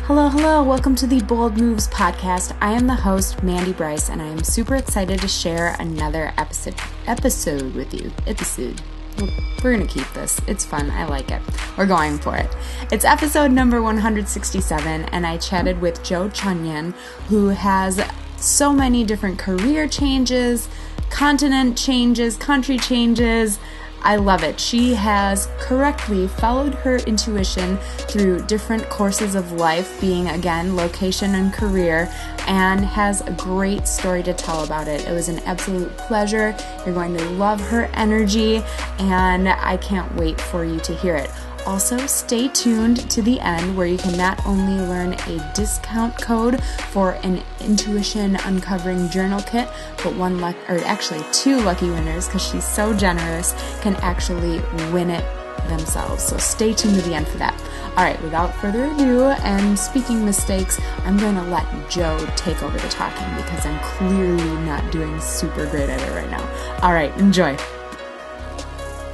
Hello, welcome to the Bold Moves podcast. I am the host, Mandie Brice, and I am super excited to share another episode with you. We're going to keep this. It's fun. I like it. We're going for it. It's episode number 167, and I chatted with Jo Chun Yan, who has so many different career changes, continent changes, country changes. I love it. She has correctly followed her intuition through different courses of life, being, again, location and career, and has a great story to tell about it. It was an absolute pleasure. You're going to love her energy, and I can't wait for you to hear it. Also, stay tuned to the end where you can not only learn a discount code for an intuition uncovering journal kit, but two lucky winners, because she's so generous, can actually win it themselves. So stay tuned to the end for that. All right, without further ado, and speaking mistakes, I'm going to let Jo take over the talking because I'm clearly not doing super great at it right now. All right, enjoy.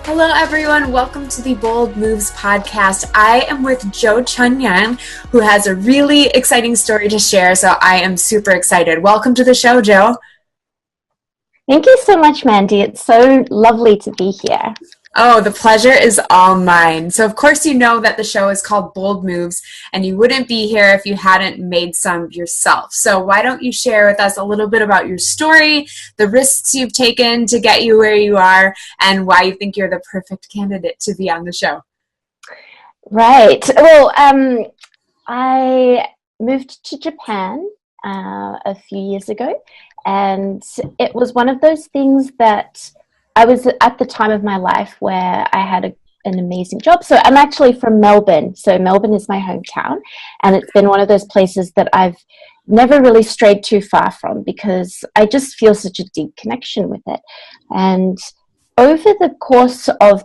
Hello, everyone. Welcome to the Bold Moves podcast. I am with Jo Chun Yan, who has a really exciting story to share, so I am super excited. Welcome to the show, Jo. Thank you so much, Mandie. It's so lovely to be here. Oh, the pleasure is all mine. So, of course, you know that the show is called Bold Moves, and you wouldn't be here if you hadn't made some yourself. So why don't you share with us a little bit about your story, the risks you've taken to get you where you are, and why you think you're the perfect candidate to be on the show? Right. Well, I moved to Japan a few years ago, and it was one of those things that I was at the time of my life where I had an amazing job. So I'm actually from Melbourne. So Melbourne is my hometown, and it's been one of those places that I've never really strayed too far from because I just feel such a deep connection with it. And over the course of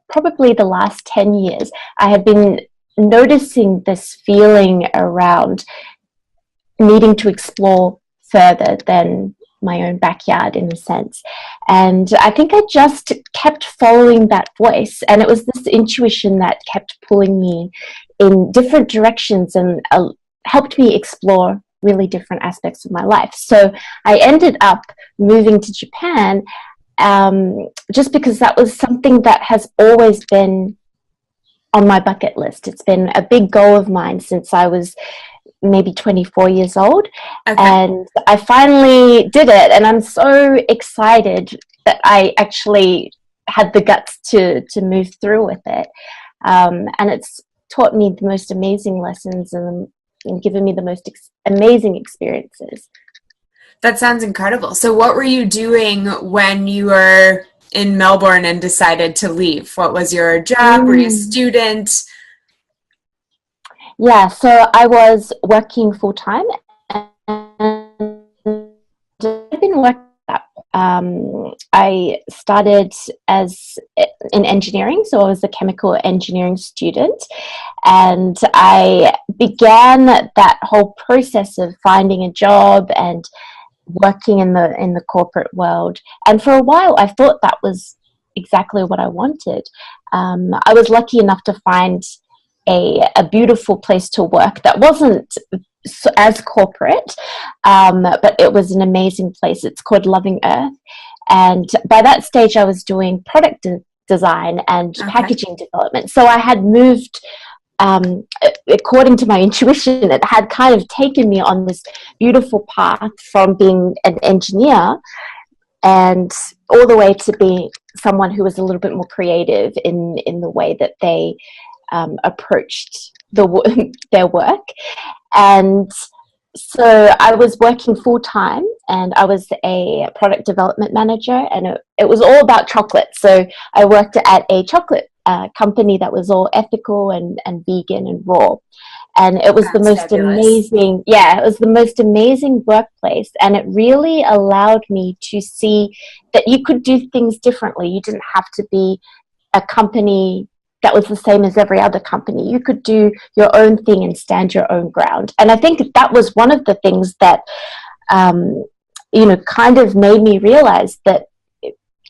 probably the last 10 years, I had been noticing this feeling around needing to explore further than my own backyard, in a sense. And I think I just kept following that voice, and it was this intuition that kept pulling me in different directions and helped me explore really different aspects of my life. So I ended up moving to Japan just because that was something that has always been on my bucket list. It's been a big goal of mine since I was maybe 24 years old. Okay. And I finally did it, and I'm so excited that I actually had the guts to move through with it. And it's taught me the most amazing lessons and given me the most amazing experiences. That sounds incredible. So what were you doing when you were in Melbourne and decided to leave? What was your job? Were you a student? Yeah, so I was working full-time, and I've been working up. I started in engineering, so I was a chemical engineering student, and I began that whole process of finding a job and working in the corporate world. And for a while, I thought that was exactly what I wanted. I was lucky enough to find a beautiful place to work that wasn't as corporate, but it was an amazing place. It's called Loving Earth. And by that stage, I was doing product design and packaging development. So I had moved, according to my intuition, it had kind of taken me on this beautiful path from being an engineer and all the way to being someone who was a little bit more creative in the way that they approached their work. And so I was working full-time, and I was a product development manager, and it was all about chocolate. So I worked at a chocolate company that was all ethical and vegan and raw. And it was the most amazing, it was the most amazing workplace. And it really allowed me to see that you could do things differently. You didn't have to be a company that was the same as every other company. You could do your own thing and stand your own ground. And I think that was one of the things that kind of made me realize that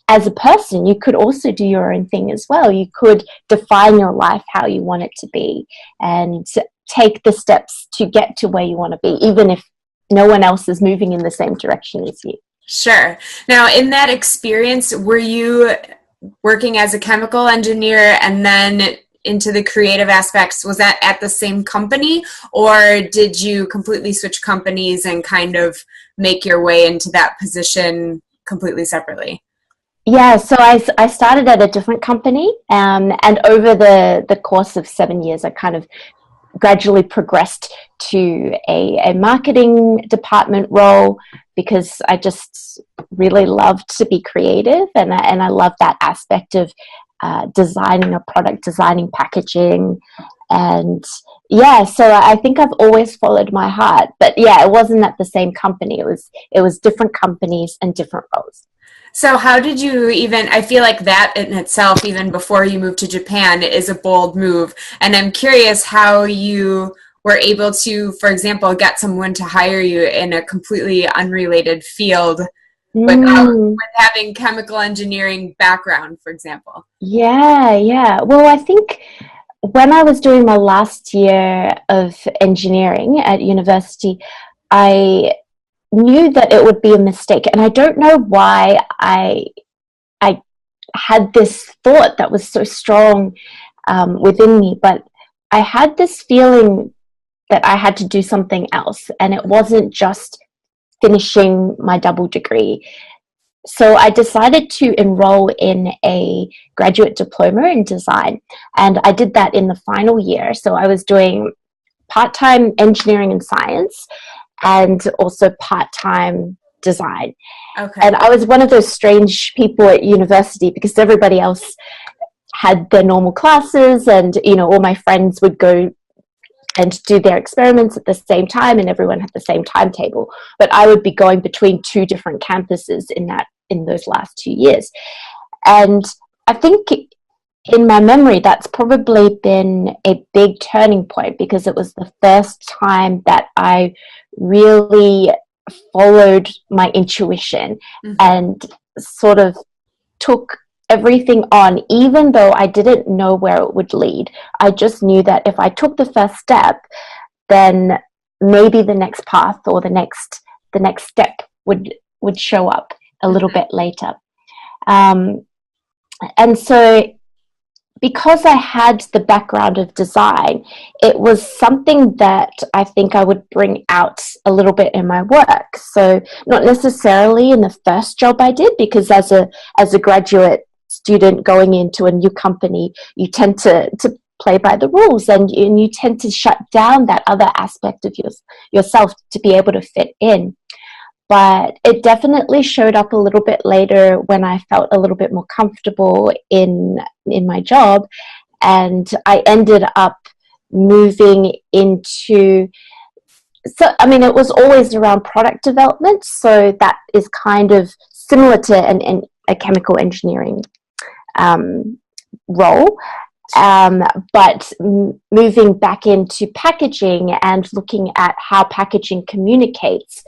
as a person, you could also do your own thing as well. You could define your life how you want it to be and take the steps to get to where you want to be, even if no one else is moving in the same direction as you. Sure. Now, in that experience, were you working as a chemical engineer and then into the creative aspects? Was that at the same company, or did you completely switch companies and kind of make your way into that position completely separately? Yeah, so I started at a different company, and over the course of 7 years, I kind of gradually progressed to a marketing department role because I just really loved to be creative, and I love that aspect of designing a product, designing packaging, and yeah, so I think I've always followed my heart. But yeah, it wasn't at the same company. It was different companies and different roles. So how did you even, I feel like that in itself, even before you moved to Japan, is a bold move. And I'm curious how you were able to, for example, get someone to hire you in a completely unrelated field with having chemical engineering background, for example. Yeah. Well, I think when I was doing my last year of engineering at university, I knew that it would be a mistake, and I don't know why I had this thought that was so strong within me, but I had this feeling that I had to do something else, and it wasn't just finishing my double degree. So I decided to enroll in a graduate diploma in design, and I did that in the final year. So I was doing part-time engineering and science and also part-time design. Okay. And I was one of those strange people at university because everybody else had their normal classes, and all my friends would go and do their experiments at the same time, and everyone had the same timetable. But I would be going between two different campuses in those last 2 years. And I think in my memory, that's probably been a big turning point because it was the first time that I really followed my intuition and sort of took everything on, even though I didn't know where it would lead. I just knew that if I took the first step, then maybe the next path or the next step would show up a little bit later. And so because I had the background of design, it was something that I think I would bring out a little bit in my work. So not necessarily in the first job I did, because as a graduate student going into a new company, you tend to play by the rules, and you tend to shut down that other aspect of yourself to be able to fit in. But it definitely showed up a little bit later when I felt a little bit more comfortable in my job, and I ended up moving into, so I mean, it was always around product development, so that is kind of similar to a chemical engineering role, but moving back into packaging and looking at how packaging communicates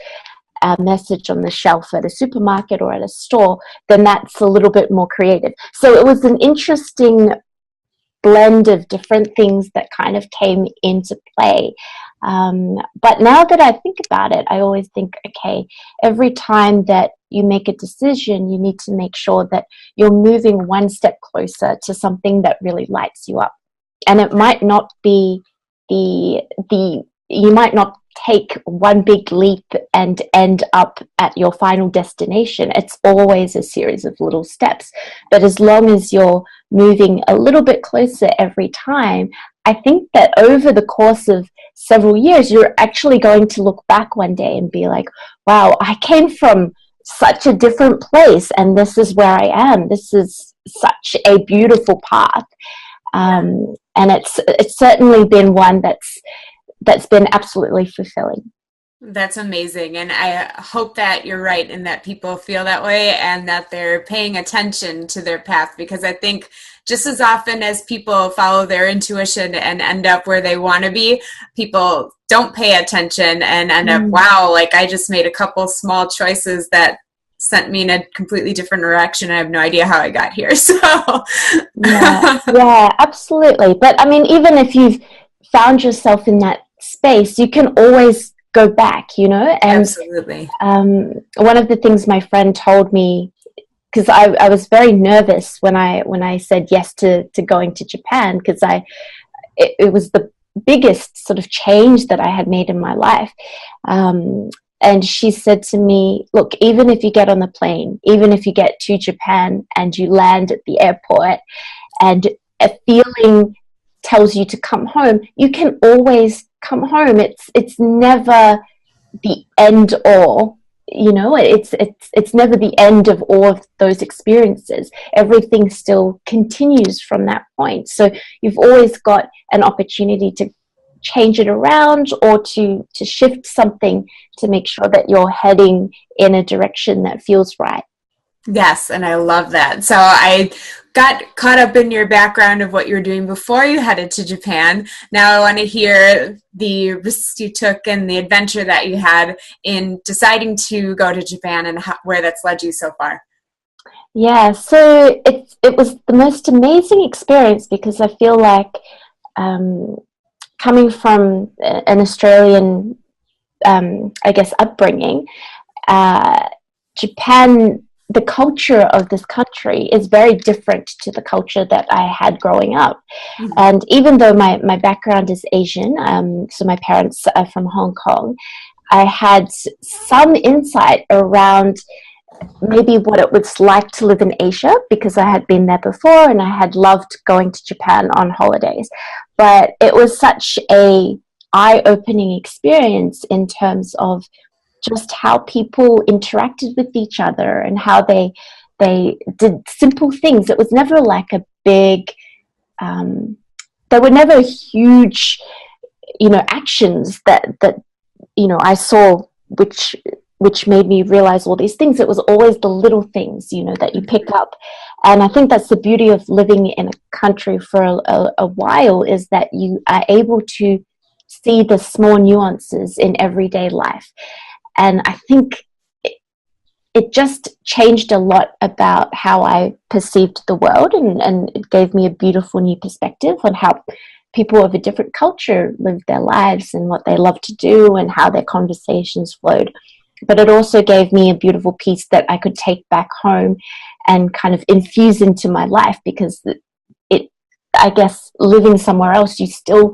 a message on the shelf at a supermarket or at a store, then that's a little bit more creative. So it was an interesting blend of different things that kind of came into play. But now that I think about it, I always think, okay, every time that you make a decision, you need to make sure that you're moving one step closer to something that really lights you up. And it might not be you might not take one big leap and end up at your final destination. It's always a series of little steps. But as long as you're moving a little bit closer every time, I think that over the course of several years, you're actually going to look back one day and be like, wow, I came from such a different place, and this is where I am. This is such a beautiful path. And it's certainly been one that's been absolutely fulfilling. That's amazing. And I hope that you're right and that people feel that way and that they're paying attention to their path, because I think just as often as people follow their intuition and end up where they want to be, people don't pay attention and end up, Mm. wow, like I just made a couple small choices that sent me in a completely different direction. I have no idea how I got here. So, Yeah, yeah, absolutely. But I mean, even if you've found yourself in that space, you can always go back, you know? And absolutely. one of the things my friend told me, because I was very nervous when I said yes to going to Japan, because it was the biggest sort of change that I had made in my life. And she said to me, look, even if you get on the plane, even if you get to Japan and you land at the airport and a feeling tells you to come home, you can always come home. It's never the end all, you know, it's never the end of all of those experiences. Everything still continues from that point. So you've always got an opportunity to change it around or to shift something to make sure that you're heading in a direction that feels right. Yes, and I love that. So I got caught up in your background of what you were doing before you headed to Japan. Now I want to hear the risks you took and the adventure that you had in deciding to go to Japan and where that's led you so far. Yeah, so it was the most amazing experience because I feel like um, coming from an Australian, I guess, upbringing, uh, Japan, the culture of this country is very different to the culture that I had growing up. Mhm. And even though my background is Asian, so my parents are from Hong Kong, I had some insight around maybe what it was like to live in Asia because I had been there before and I had loved going to Japan on holidays. But it was such a eye-opening experience in terms of just how people interacted with each other and how they did simple things. It was never like a big there were never huge, you know, actions that you know I saw which made me realize all these things. It was always the little things, you know, that you pick up. And I think that's the beauty of living in a country for a while, is that you are able to see the small nuances in everyday life. And I think it just changed a lot about how I perceived the world, and it gave me a beautiful new perspective on how people of a different culture live their lives and what they love to do and how their conversations flowed. But it also gave me a beautiful piece that I could take back home and kind of infuse into my life, because it I guess living somewhere else, you still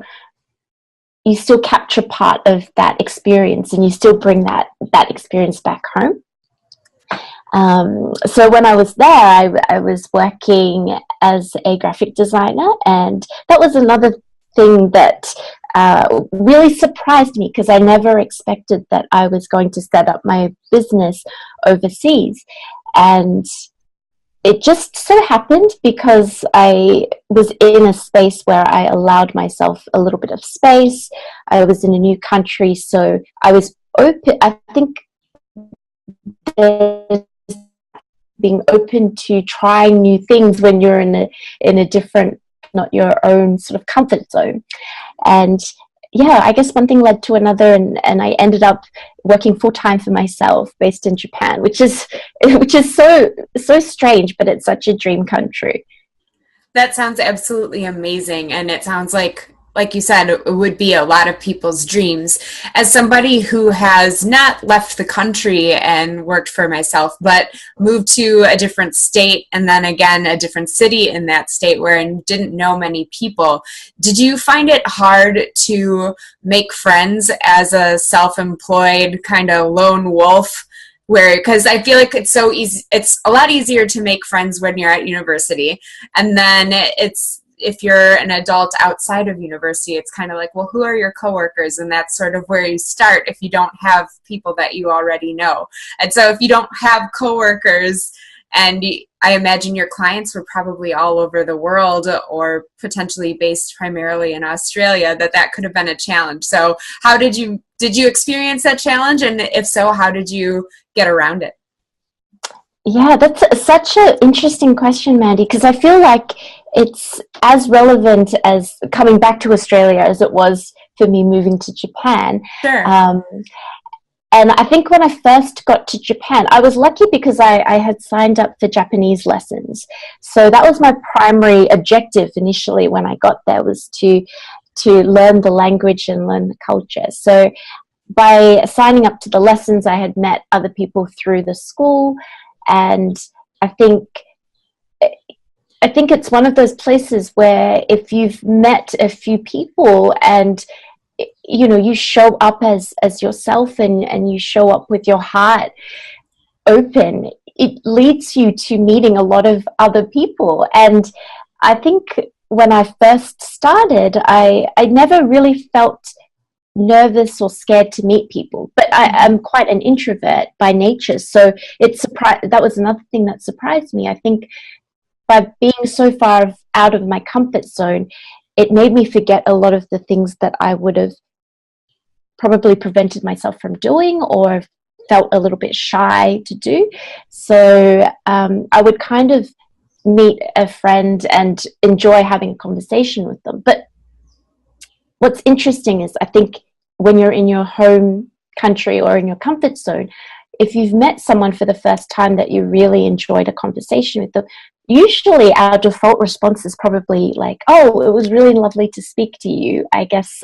capture part of that experience and you still bring that experience back home. So when I was there, I was working as a graphic designer, and that was another thing that really surprised me because I never expected that I was going to set up my business overseas. And it just so happened because I was in a space where I allowed myself a little bit of space. I was in a new country, so I was open. I think there's being open to trying new things when you're in a different, not your own sort of comfort zone. And yeah, I guess one thing led to another, and I ended up working full time for myself, based in Japan, which is so strange, but it's such a dream country. That sounds absolutely amazing. And it sounds like you said, it would be a lot of people's dreams. As somebody who has not left the country and worked for myself, but moved to a different state and then again a different city in that state where I didn't know many people, did you find it hard to make friends as a self-employed kind of lone wolf? Where, because I feel like it's so easy, it's a lot easier to make friends when you're at university, and then it's, if you're an adult outside of university, it's kind of like, well, who are your coworkers? And that's sort of where you start if you don't have people that you already know. And so if you don't have coworkers, And I imagine your clients were probably all over the world or potentially based primarily in Australia, that could have been a challenge. So how did you experience that challenge? And if so, how did you get around it? Yeah, that's such an interesting question, Mandie, because I feel like it's as relevant as coming back to Australia as it was for me moving to Japan. Sure. And I think when I first got to Japan, I was lucky because I had signed up for Japanese lessons. So that was my primary objective initially when I got there, was to learn the language and learn the culture. So by signing up to the lessons, I had met other people through the school. And I think it's one of those places where if you've met a few people and you show up as yourself and you show up with your heart open, it leads you to meeting a lot of other people. And I think when I first started, I never really felt nervous or scared to meet people, but I'm quite an introvert by nature, so that was another thing that surprised me. I think by being so far out of my comfort zone, it made me forget a lot of the things that I would have probably prevented myself from doing or felt a little bit shy to do. So I would kind of meet a friend and enjoy having a conversation with them. But what's interesting is I think when you're in your home country or in your comfort zone, if you've met someone for the first time that you really enjoyed a conversation with them, usually our default response is probably like, oh, it was really lovely to speak to you. I guess,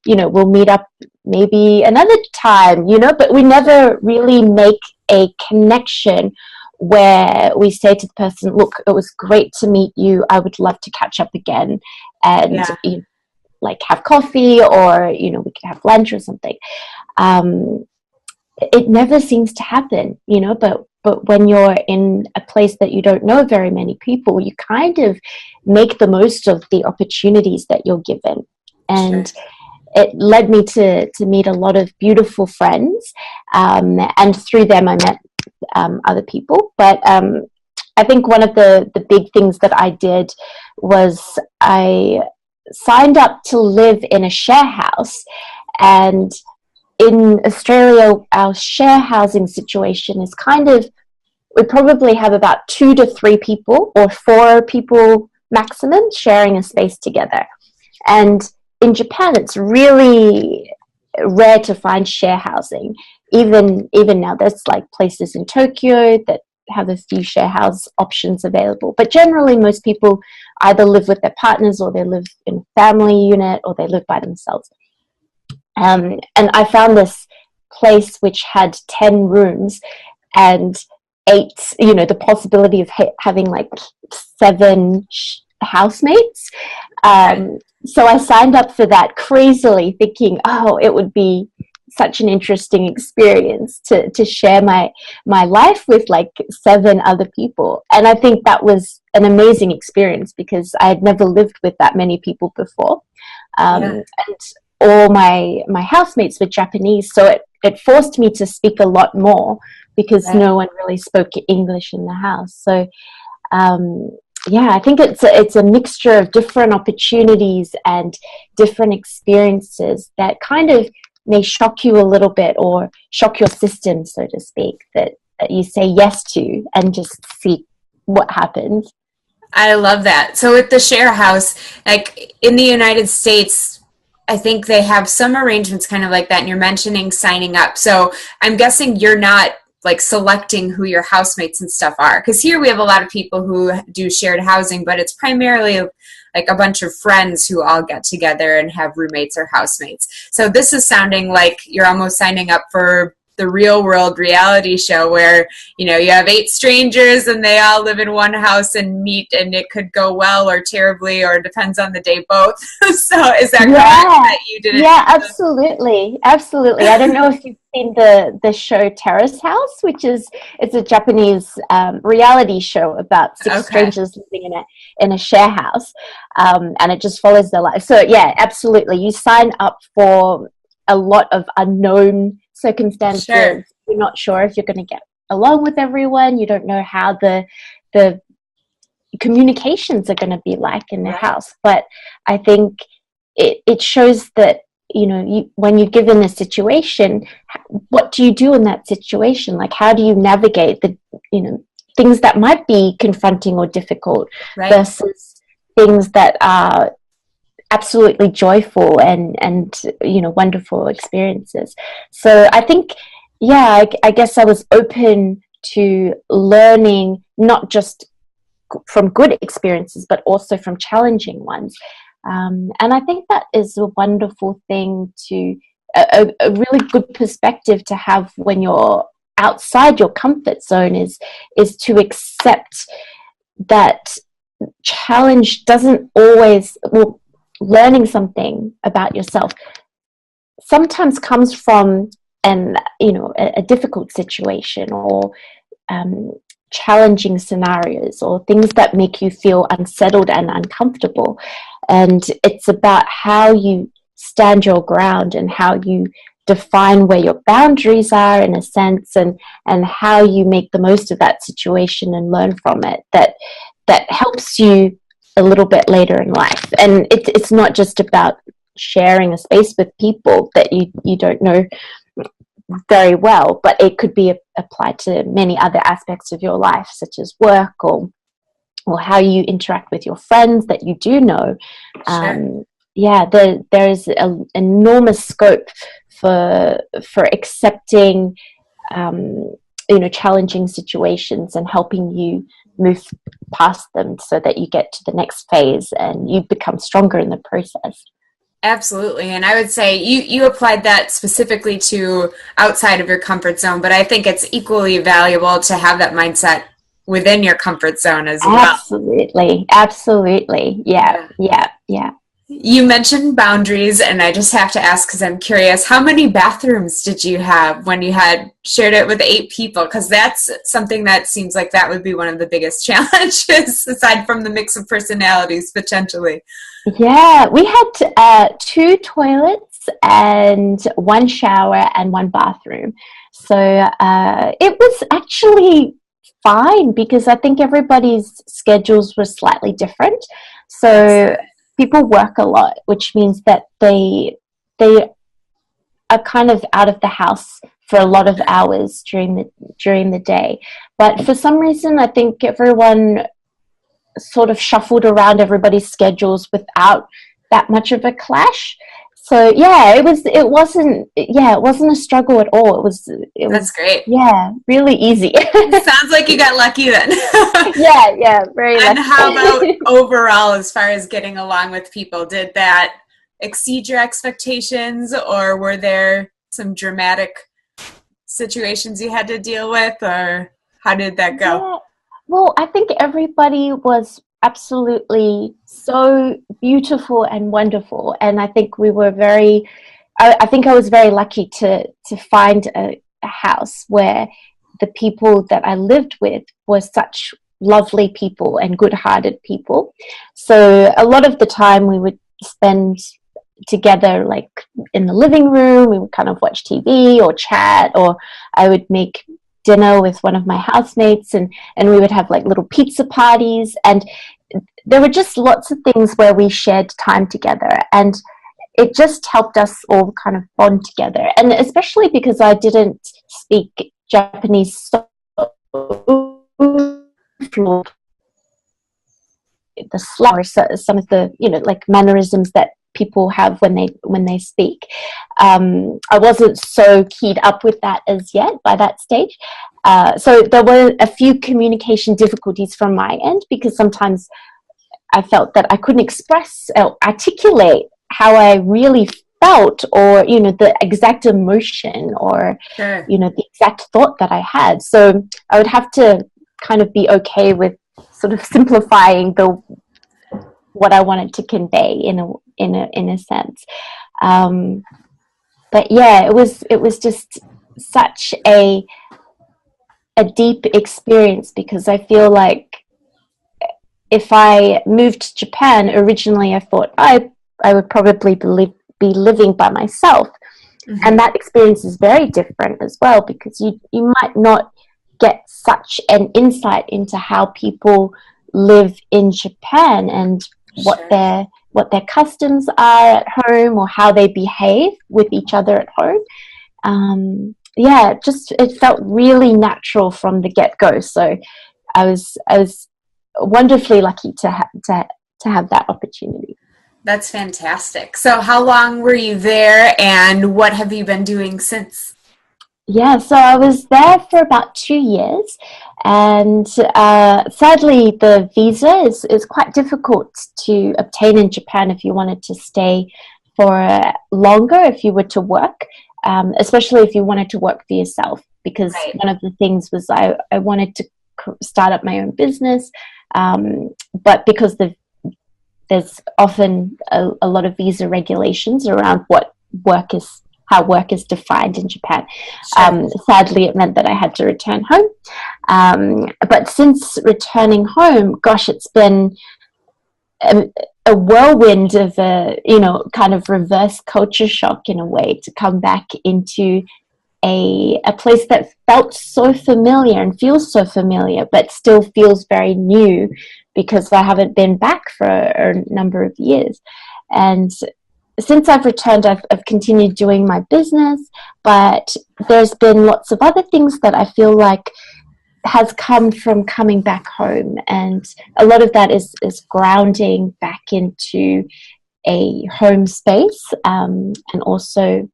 we'll meet up maybe another time, but we never really make a connection where we say to the person, look, it was great to meet you. I would love to catch up again and have coffee, or, we could have lunch or something. It never seems to happen, but when you're in a place that you don't know very many people, you kind of make the most of the opportunities that you're given. And it led me to meet a lot of beautiful friends. And through them, I met other people. But I think one of the big things that I did was I signed up to live in a share house. And in Australia, our share housing situation is we probably have about 2 to 3 people or 4 people maximum sharing a space together. And in Japan, it's really rare to find share housing. Even now, there's places in Tokyo that have a few share house options available. But generally, most people either live with their partners, or they live in a family unit, or they live by themselves. And I found this place which had 10 rooms and 8, the possibility of having 7 housemates. So I signed up for that crazily, thinking, oh, it would be such an interesting experience to share my life with 7 other people. And I think that was an amazing experience because I had never lived with that many people before. And all my housemates were Japanese, so it forced me to speak a lot more because no one really spoke English in the house. So I think it's a mixture of different opportunities and different experiences that kind of may shock you a little bit, or shock your system, so to speak, that you say yes to and just see what happens. I love that. So with the share house, in the United States, I think they have some arrangements kind of like that, and you're mentioning signing up. So I'm guessing you're not selecting who your housemates and stuff are, because here we have a lot of people who do shared housing, but it's primarily a bunch of friends who all get together and have roommates or housemates. So this is sounding like you're almost signing up for the real world reality show where, you have 8 strangers and they all live in one house and meet, and it could go well or terribly, or depends on the day, both. So is that correct that you didn't? Yeah, absolutely. Absolutely. I don't know if you've seen the show Terrace House, it's a Japanese reality show about 6 strangers living in a share house. And it just follows their life. So yeah, absolutely. You sign up for a lot of unknown circumstances. You're not sure if you're going to get along with everyone. You don't know how the communications are going to be like in the house. But I think it shows that, when you're given a situation, what do you do in that situation? Like, how do you navigate the, things that might be confronting or difficult versus things that are absolutely joyful and wonderful experiences. So I think, I guess I was open to learning, not just from good experiences, but also from challenging ones. And I think that is a wonderful thing a really good perspective to have when you're outside your comfort zone, is to accept that challenge doesn't always, learning something about yourself sometimes comes from a difficult situation, or challenging scenarios, or things that make you feel unsettled and uncomfortable. And it's about how you stand your ground and how you define where your boundaries are, in a sense, and how you make the most of that situation and learn from it, that helps you a little bit later in life. And it's not just about sharing a space with people that you don't know very well, but it could be applied to many other aspects of your life, such as work, or how you interact with your friends that you do know. Sure. There is an enormous scope for accepting challenging situations and helping you move past them, so that you get to the next phase and you become stronger in the process. Absolutely. And I would say you applied that specifically to outside of your comfort zone, but I think it's equally valuable to have that mindset within your comfort zone as well. Absolutely. Yeah. You mentioned boundaries, and I just have to ask, because I'm curious, how many bathrooms did you have when you had shared it with 8 people? Because that's something that seems like that would be one of the biggest challenges, aside from the mix of personalities, potentially. Yeah, we had 2 toilets and 1 shower and 1 bathroom. So it was actually fine, because I think everybody's schedules were slightly different. So people work a lot, which means that they are kind of out of the house for a lot of hours during the day. But for some reason, I think everyone sort of shuffled around everybody's schedules without that much of a clash. So it wasn't a struggle at all. That's great. Yeah, really easy. Sounds like you got lucky then. yeah, very lucky. And how about overall, as far as getting along with people? Did that exceed your expectations, or were there some dramatic situations you had to deal with, or how did that go? Yeah. Well, I think everybody was absolutely so beautiful and wonderful, and I think we were I think I was very lucky to find a house where the people that I lived with were such lovely people and good-hearted people. So a lot of the time we would spend together, like in the living room. We would kind of watch TV or chat, or I would make dinner with one of my housemates, and we would have like little pizza parties, and there were just lots of things where we shared time together, and it just helped us all kind of bond together. And especially because I didn't speak Japanese so fluent, the slang, or some of the like mannerisms that people have when they speak. I wasn't so keyed up with that as yet by that stage. So there were a few communication difficulties from my end, because sometimes I felt that I couldn't express or articulate how I really felt, or the exact emotion, or Sure. The exact thought that I had. So I would have to kind of be okay with sort of simplifying what I wanted to convey in a sense. But yeah, it was just such a deep experience, because I feel like if I moved to Japan, originally I thought I would probably be living by myself. Mm-hmm. And that experience is very different as well, because you might not get such an insight into how people live in Japan and what their customs are at home, or how they behave with each other at home. It felt really natural from the get-go. So I was wonderfully lucky to have that opportunity. That's fantastic. So how long were you there, and what have you been doing since? Yeah, so I was there for about 2 years, and sadly the visa is quite difficult to obtain in Japan if you wanted to stay for longer, if you were to work, especially if you wanted to work for yourself, because one of the things was I wanted to start up my own business, but because there's often a lot of visa regulations around how work is defined in Japan. Sadly, it meant that I had to return home. But since returning home, gosh, it's been a whirlwind of kind of reverse culture shock in a way, to come back into a place that felt so familiar and feels so familiar, but still feels very new because I haven't been back for a number of years. And since I've returned, I've continued doing my business, but there's been lots of other things that I feel like has come from coming back home. And a lot of that is grounding back into a home space, and also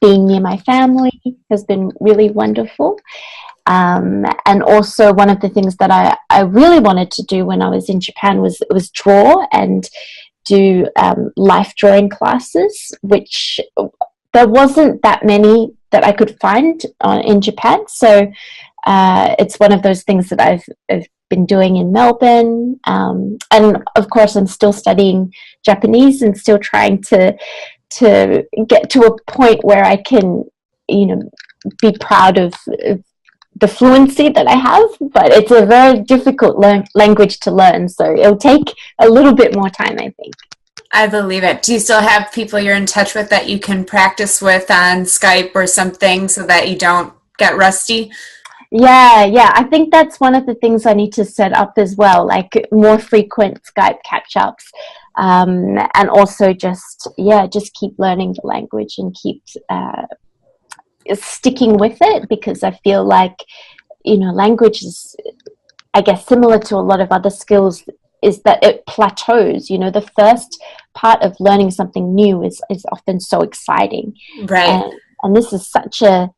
being near my family has been really wonderful. And also one of the things that I really wanted to do when I was in Japan was draw and do life drawing classes, which there wasn't that many that I could find in Japan. So it's one of those things that I've been doing in Melbourne. And of course, I'm still studying Japanese and still trying to get to a point where I can, be proud of the fluency that I have, but it's a very difficult language to learn, so it'll take a little bit more time, I think. I believe it. Do you still have people you're in touch with that you can practice with on Skype or something so that you don't get rusty? Yeah, I think that's one of the things I need to set up as well, like more frequent Skype catch-ups, and also just keep learning the language and keep sticking with it, because I feel like, language is, I guess, similar to a lot of other skills, is that it plateaus. The first part of learning something new is often so exciting. Right. And this is such an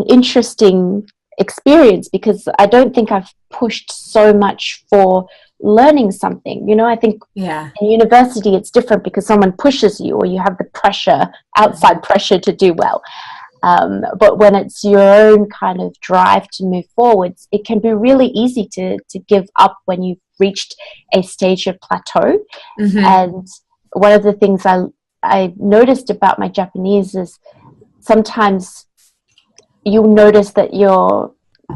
interesting experience, because I don't think I've pushed so much for learning something. I think in university it's different because someone pushes you, or you have the outside pressure to do well. But when it's your own kind of drive to move forwards, it can be really easy to give up when you've reached a stage of plateau. Mm-hmm. And one of the things I noticed about my Japanese is sometimes you'll notice that you're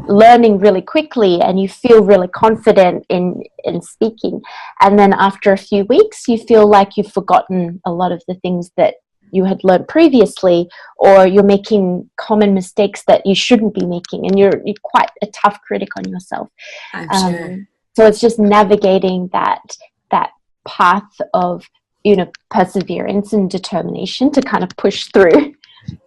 learning really quickly and you feel really confident in speaking. And then after a few weeks, you feel like you've forgotten a lot of the things that you had learned previously, or you're making common mistakes that you shouldn't be making, and you're quite a tough critic on yourself. I'm sure. So it's just navigating that path of perseverance and determination to kind of push through.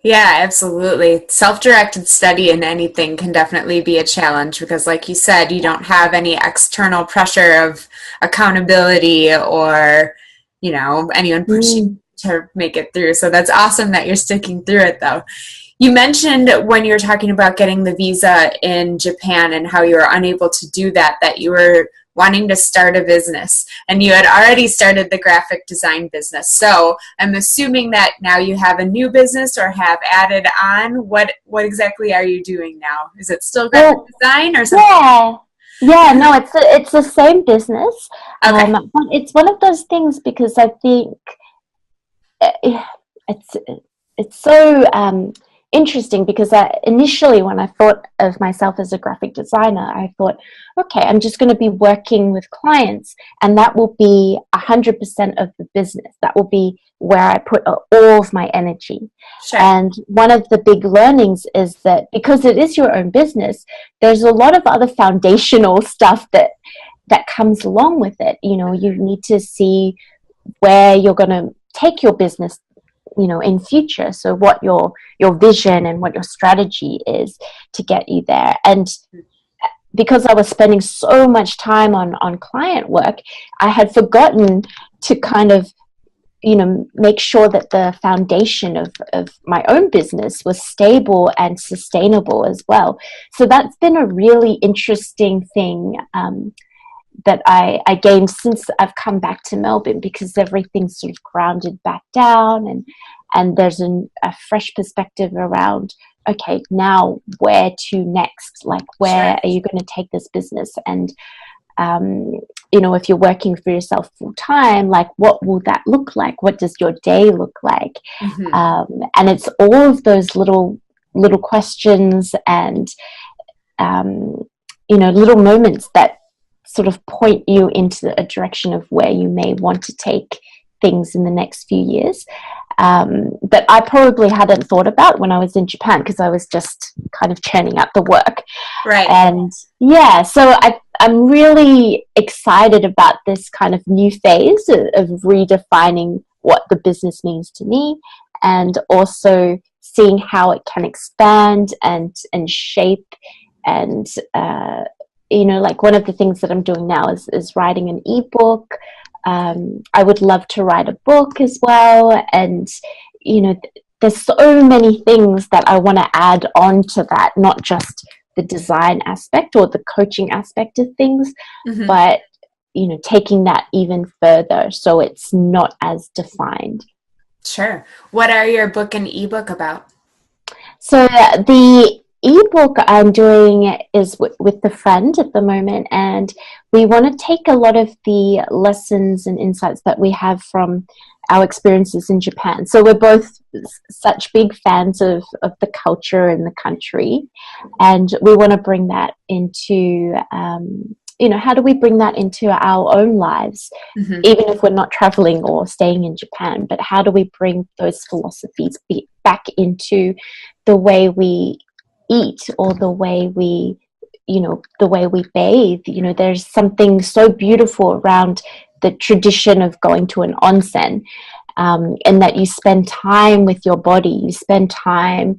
Yeah, absolutely. Self-directed study in anything can definitely be a challenge because, like you said, you don't have any external pressure of accountability or, anyone pushing to make it through. So that's awesome that you're sticking through it, though. You mentioned when you were talking about getting the visa in Japan and how you were unable to do that you were wanting to start a business, and you had already started the graphic design business. So I'm assuming that now you have a new business or have added on. What exactly are you doing now? Is it still graphic design or something? Yeah, no, it's the same business. Okay. But it's one of those things because I think it's so interesting because initially when I thought of myself as a graphic designer, I thought, okay, I'm just going to be working with clients and that will be 100% of the business. That will be where I put all of my energy. Sure. And one of the big learnings is that because it is your own business, there's a lot of other foundational stuff that comes along with it. You know, you need to see where you're going to take your business, you know, in future. So what your vision and what your strategy is to get you there. And because I was spending so much time on client work, I had forgotten to kind of, you know, make sure that the foundation of my own business was stable and sustainable as well. So that's been a really interesting thing that I gained since I've come back to Melbourne, because everything's sort of grounded back down and there's a fresh perspective around, okay, now where to next? Like, where are you going to take this business? And, you know, if you're working for yourself full time, like, what will that look like? What does your day look like? And it's all of those little questions and, you know, little moments that sort of point you into a direction of where you may want to take things in the next few years, that I probably hadn't thought about when I was in Japan, because I was just kind of churning out the work. Right. And yeah, so I'm really excited about this kind of new phase of redefining what the business means to me, and also seeing how it can expand and shape. And you know, like one of the things that I'm doing now is writing an ebook. I would love to write a book as well. And, you know, there's so many things that I want to add on to that, not just the design aspect or the coaching aspect of things, but, you know, taking that even further so it's not as defined. Sure. What are your book and ebook about? So the ebook I'm doing is with a friend at the moment, and we want to take a lot of the lessons and insights that we have from our experiences in Japan. So we're both such big fans of the culture and the country, and we want to bring that into you know, how do we bring that into our own lives, even if we're not traveling or staying in Japan? But how do we bring those philosophies back into the way we eat, or the way we, you know, the way we bathe? You know, there's something so beautiful around the tradition of going to an onsen, and that you spend time with your body, you spend time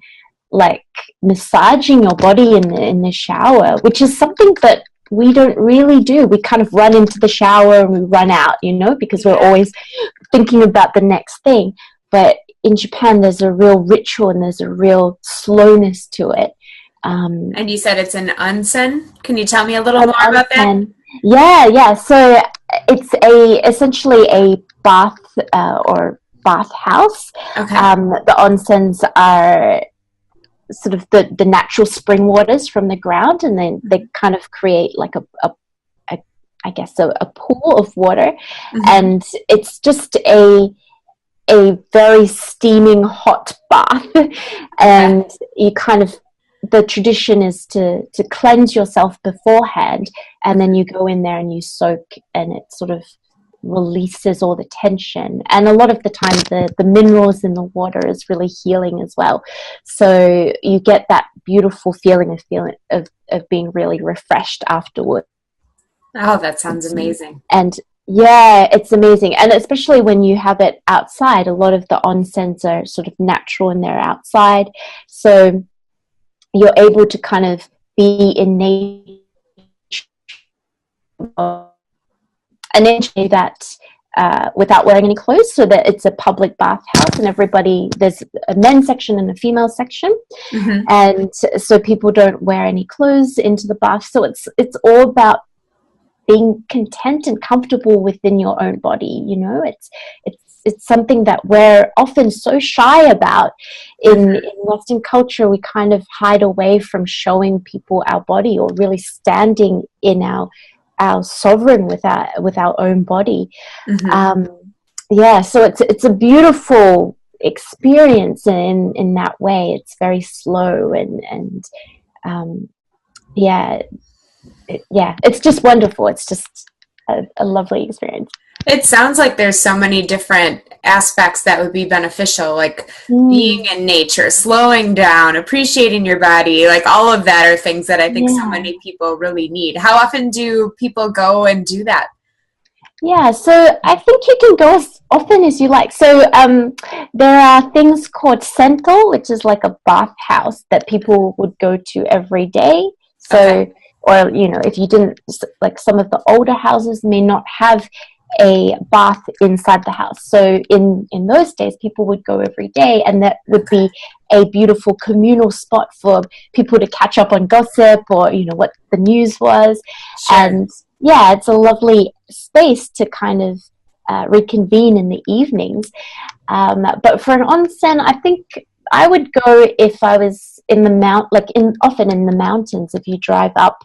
like massaging your body in the shower, which is something that we don't really do. We kind of run into the shower and we run out, you know, because we're always thinking about the next thing. But in Japan, there's a real ritual and there's a real slowness to it. And you said it's an onsen. Can you tell me a little more about that? Yeah. So it's essentially a bath or bath house. Okay. The onsens are sort of the natural spring waters from the ground, and then they kind of create like a pool of water, and it's just a very steaming hot bath, and you kind of, the tradition is to cleanse yourself beforehand, and then you go in there and you soak, and it sort of releases all the tension. And a lot of the time the minerals in the water is really healing as well. So you get that beautiful feeling of being really refreshed afterward. Oh, that sounds amazing. And yeah, it's amazing. And especially when you have it outside, a lot of the onsens are sort of natural and they're outside. So you're able to kind of be in nature and enjoy that without wearing any clothes, so that it's a public bathhouse, and everybody, there's a men's section and a female section, and so people don't wear any clothes into the bath. So it's all about being content and comfortable within your own body. You know, it's something that we're often so shy about in Western culture. We kind of hide away from showing people our body, or really standing in our sovereign with our own body. So it's a beautiful experience in that way. It's very slow and yeah, it's just wonderful. It's just a lovely experience. It sounds like there's so many different aspects that would be beneficial, like being in nature, slowing down, appreciating your body, like all of that are things that I think so many people really need. How often do people go and do that? Yeah, so I think you can go as often as you like. So there are things called Sental, which is like a bathhouse that people would go to every day. So, or, you know, if you didn't, like some of the older houses may not have a bath inside the house. So in those days, people would go every day, and that would be a beautiful communal spot for people to catch up on gossip or, you know, what the news was. Sure. And yeah, it's a lovely space to kind of reconvene in the evenings. But for an onsen, I think I would go if I was in the often in the mountains. If you drive up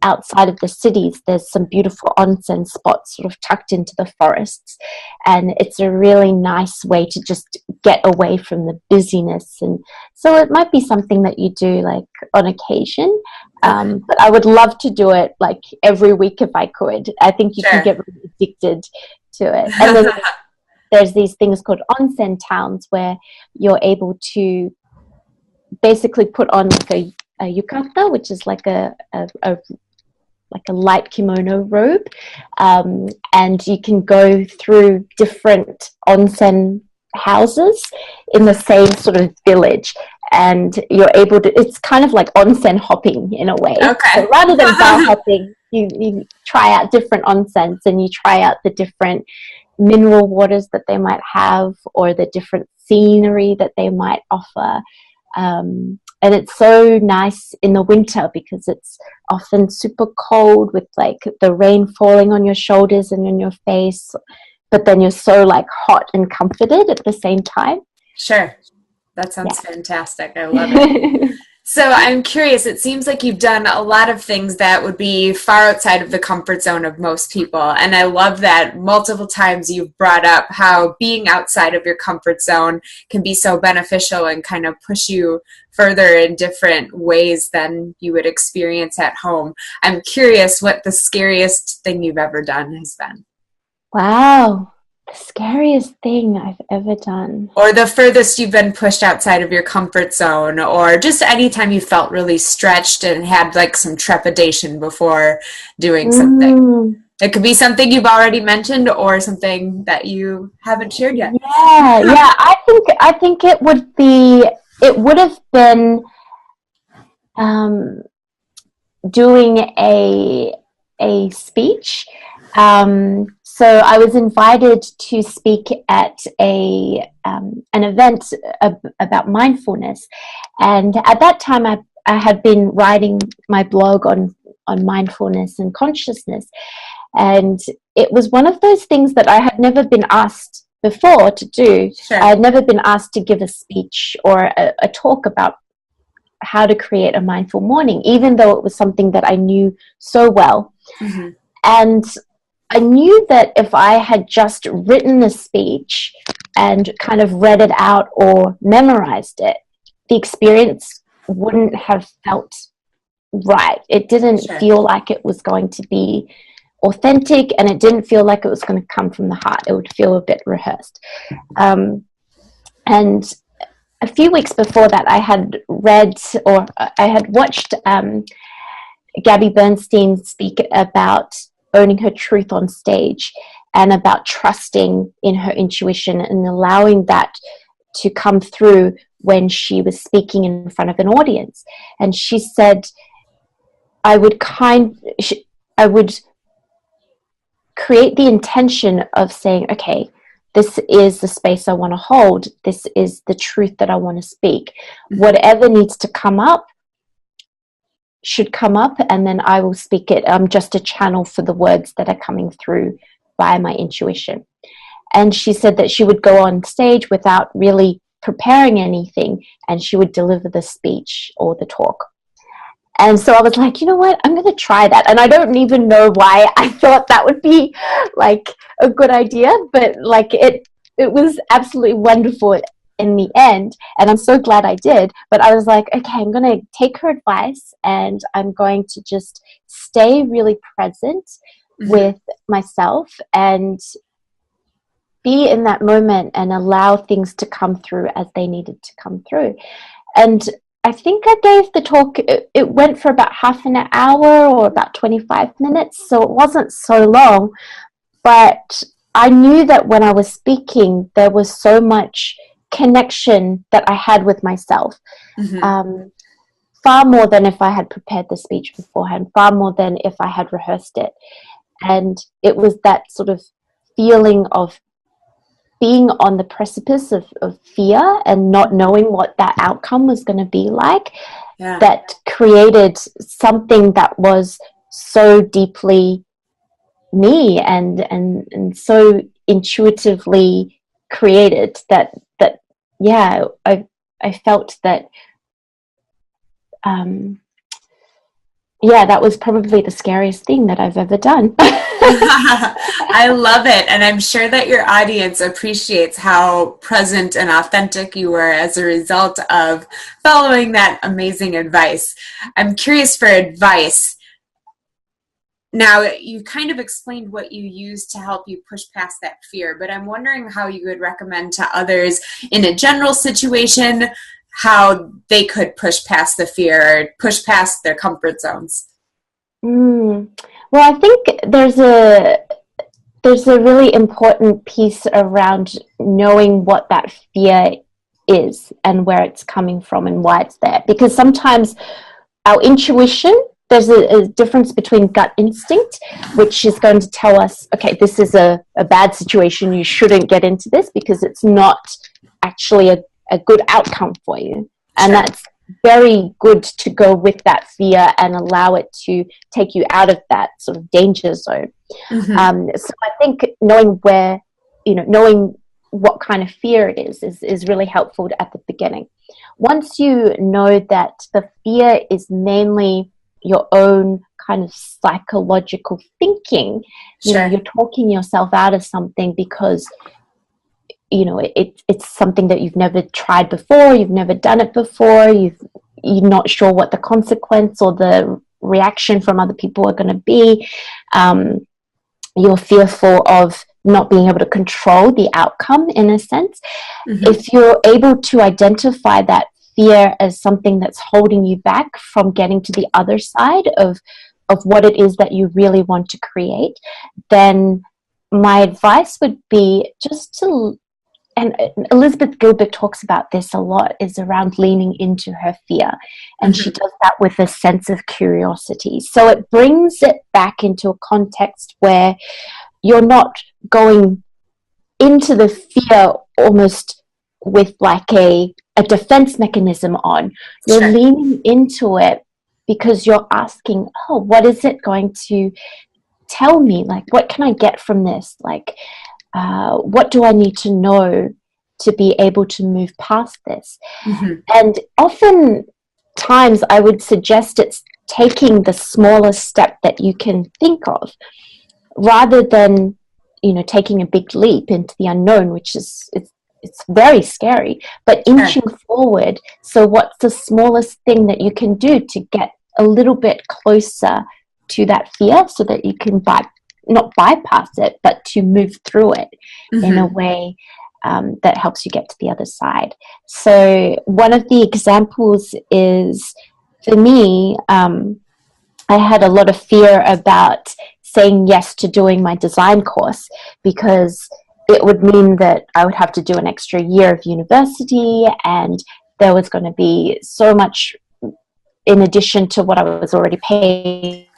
outside of the cities, there's some beautiful onsen spots sort of tucked into the forests, and it's a really nice way to just get away from the busyness. And so it might be something that you do like on occasion, but I would love to do it like every week if I could. I think you can get really addicted to it. And then there's these things called onsen towns where you're able to basically put on like a yukata, which is like a light kimono robe, and you can go through different onsen houses in the same sort of village, and you're able to, it's kind of like onsen hopping in a way. So rather than bar hopping, you try out different onsens, and you try out the different mineral waters that they might have, or the different scenery that they might offer. And it's so nice in the winter because it's often super cold with like the rain falling on your shoulders and on your face, but then you're so like hot and comforted at the same time. Sure. That sounds fantastic. I love it. So I'm curious, it seems like you've done a lot of things that would be far outside of the comfort zone of most people. And I love that multiple times you've brought up how being outside of your comfort zone can be so beneficial and kind of push you further in different ways than you would experience at home. I'm curious what the scariest thing you've ever done has been. Wow. The scariest thing I've ever done. Or the furthest you've been pushed outside of your comfort zone, or just anytime you felt really stretched and had like some trepidation before doing something. It could be something you've already mentioned or something that you haven't shared yet. Yeah. I think it would have been doing a speech. So I was invited to speak at an event about mindfulness, and at that time I had been writing my blog on mindfulness and consciousness, and it was one of those things that I had never been asked before to do. Sure. I had never been asked to give a speech or a talk about how to create a mindful morning, even though it was something that I knew so well. Mm-hmm. And I knew that if I had just written a speech and kind of read it out or memorized it, the experience wouldn't have felt right. It didn't feel like it was going to be authentic, and it didn't feel like it was going to come from the heart. It would feel a bit rehearsed. And a few weeks before that, I had watched Gabby Bernstein speak about owning her truth on stage and about trusting in her intuition and allowing that to come through when she was speaking in front of an audience. And she said, I would create the intention of saying, okay, this is the space I want to hold. This is the truth that I want to speak. Whatever needs to come up should come up, and then I will speak it. I'm just a channel for the words that are coming through via my intuition. And she said that she would go on stage without really preparing anything, and she would deliver the speech or the talk. And so I was like, you know what, I'm going to try that. And I don't even know why I thought that would be like a good idea, but like it it was absolutely wonderful in the end, and I'm so glad I did. But I was like, okay, I'm going to take her advice, and I'm going to just stay really present with myself and be in that moment and allow things to come through as they needed to come through. And I think I gave the talk, it went for about half an hour or about 25 minutes, so it wasn't so long, but I knew that when I was speaking, there was so much connection that I had with myself, far more than if I had prepared the speech beforehand, far more than if I had rehearsed it. And it was that sort of feeling of being on the precipice of fear and not knowing what that outcome was going to be like, that created something that was so deeply me and so intuitively created that I felt that that was probably the scariest thing that I've ever done. I love it. And I'm sure that your audience appreciates how present and authentic you were as a result of following that amazing advice. I'm curious for advice. Now, you kind of explained what you used to help you push past that fear, but I'm wondering how you would recommend to others in a general situation how they could push past the fear or push past their comfort zones. Well, I think there's a really important piece around knowing what that fear is and where it's coming from and why it's there. Because sometimes our intuition, there's a difference between gut instinct, which is going to tell us, okay, this is a bad situation, you shouldn't get into this because it's not actually a good outcome for you. And that's very good to go with that fear and allow it to take you out of that sort of danger zone. So I think knowing what kind of fear it is really helpful at the beginning. Once you know that the fear is mainly your own kind of psychological thinking, you're talking yourself out of something because it's something that you've never tried before, you've never done it before, you're not sure what the consequence or the reaction from other people are going to be. You're fearful of not being able to control the outcome in a sense. If you're able to identify that fear as something that's holding you back from getting to the other side of what it is that you really want to create, then my advice would be just to, and Elizabeth Gilbert talks about this a lot, is around leaning into her fear. And she does that with a sense of curiosity. So it brings it back into a context where you're not going into the fear almost with like a defense mechanism on. You're leaning into it because you're asking, what is it going to tell me? Like, what can I get from this? Like, what do I need to know to be able to move past this? And oftentimes I would suggest it's taking the smallest step that you can think of rather than, taking a big leap into the unknown, which is, it's very scary, but inching forward. So what's the smallest thing that you can do to get a little bit closer to that fear so that you can not bypass it, but to move through it in a way that helps you get to the other side. So one of the examples is, for me, I had a lot of fear about saying yes to doing my design course because it would mean that I would have to do an extra year of university, and there was going to be so much in addition to what I was already paying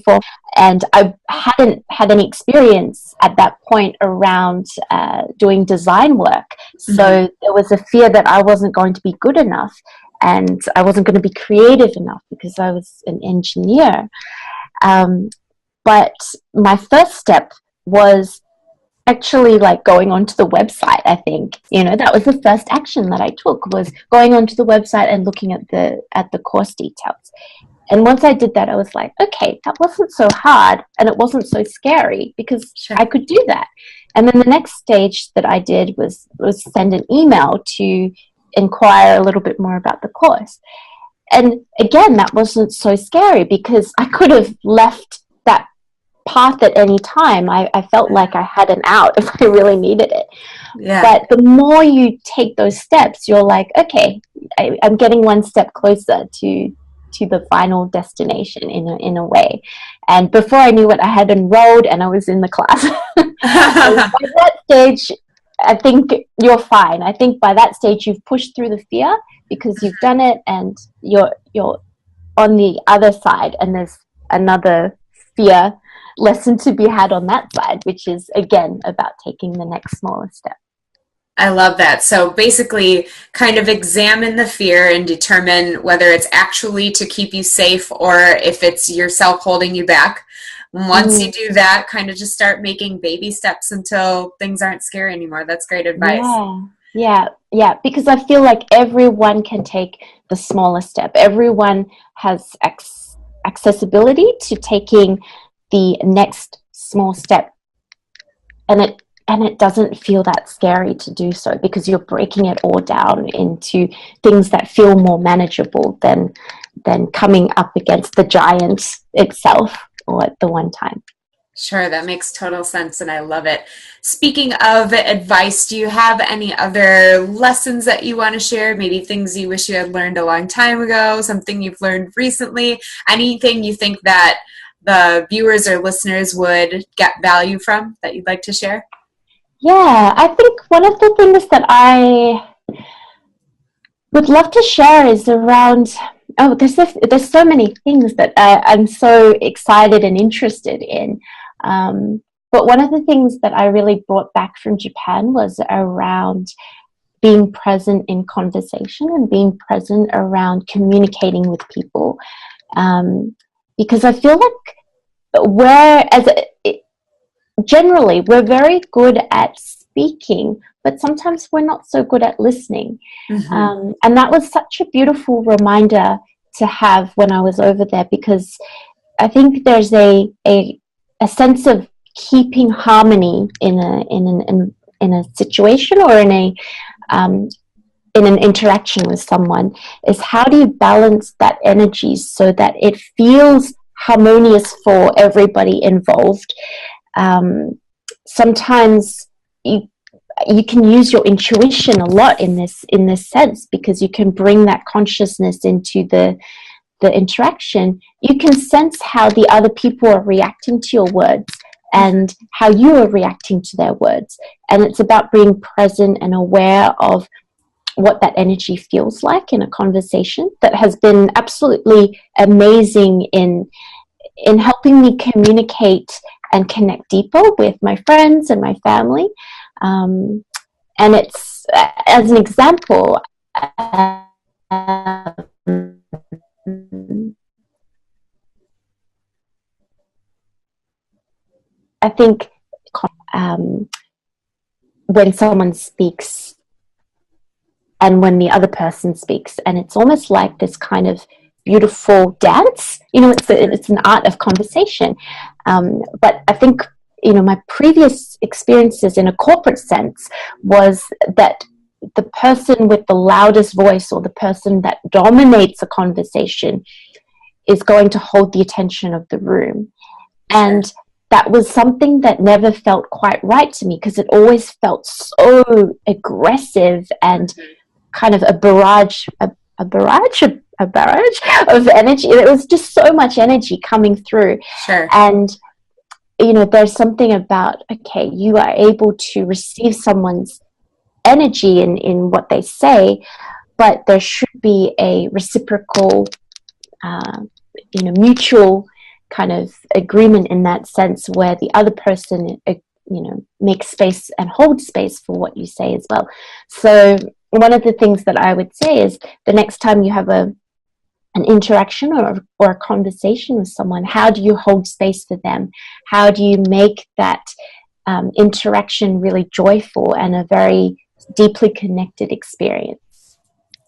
for, and I hadn't had any experience at that point around doing design work. So there was a fear that I wasn't going to be good enough and I wasn't going to be creative enough because I was an engineer. But my first step was actually like going onto the website. I think, that was the first action that I took, was going onto the website and looking at the course details. And once I did that, I was like, okay, that wasn't so hard and it wasn't so scary because Sure. I could do that. And then the next stage that I did was send an email to inquire a little bit more about the course. And again, that wasn't so scary because I could have left that path at any time. I felt like I had an out if I really needed it. Yeah. But the more you take those steps, you're like, okay, I'm getting one step closer to the final destination in a way. And before I knew it, I had enrolled and I was in the class. And by that stage, I think you're fine. I think by that stage you've pushed through the fear because you've done it and you're on the other side, and there's another fear lesson to be had on that side, which is again about taking the next smaller step. I love that. So basically kind of examine the fear and determine whether it's actually to keep you safe or if it's yourself holding you back. Once you do that, kind of just start making baby steps until things aren't scary anymore. That's great advice. Yeah, because I feel like everyone can take the smaller step. Everyone has accessibility to taking the next small step, and it doesn't feel that scary to do so because you're breaking it all down into things that feel more manageable than coming up against the giant itself all at the one time. Sure, that makes total sense, and I love it. Speaking of advice, do you have any other lessons that you want to share? Maybe things you wish you had learned a long time ago, something you've learned recently, anything you think that the viewers or listeners would get value from that you'd like to share? Yeah, I think one of the things that I would love to share is around, there's so many things that I'm so excited and interested in. But one of the things that I really brought back from Japan was around being present in conversation and being present around communicating with people. Because I feel like generally we're very good at speaking, but sometimes we're not so good at listening. And that was such a beautiful reminder to have when I was over there, because I think there's a sense of keeping harmony in a situation or in an interaction with someone, is how do you balance that energy so that it feels harmonious for everybody involved. Sometimes you can use your intuition a lot in this sense, because you can bring that consciousness into the interaction. You can sense how the other people are reacting to your words and how you are reacting to their words. And it's about being present and aware of what that energy feels like in a conversation. That has been absolutely amazing in helping me communicate and connect deeper with my friends and my family. And it's, as an example, I think when someone speaks and when the other person speaks, and it's almost like this kind of beautiful dance. It's an art of conversation. But I think, my previous experiences in a corporate sense was that the person with the loudest voice or the person that dominates a conversation is going to hold the attention of the room. And that was something that never felt quite right to me, because it always felt so aggressive and kind of a barrage of energy. It was just so much energy coming through. Sure. And there's something about, okay, you are able to receive someone's energy in what they say, but there should be a reciprocal mutual kind of agreement in that sense, where the other person makes space and holds space for what you say as well. So one of the things that I would say is, the next time you have an interaction or a conversation with someone, how do you hold space for them? How do you make that interaction really joyful and a very deeply connected experience?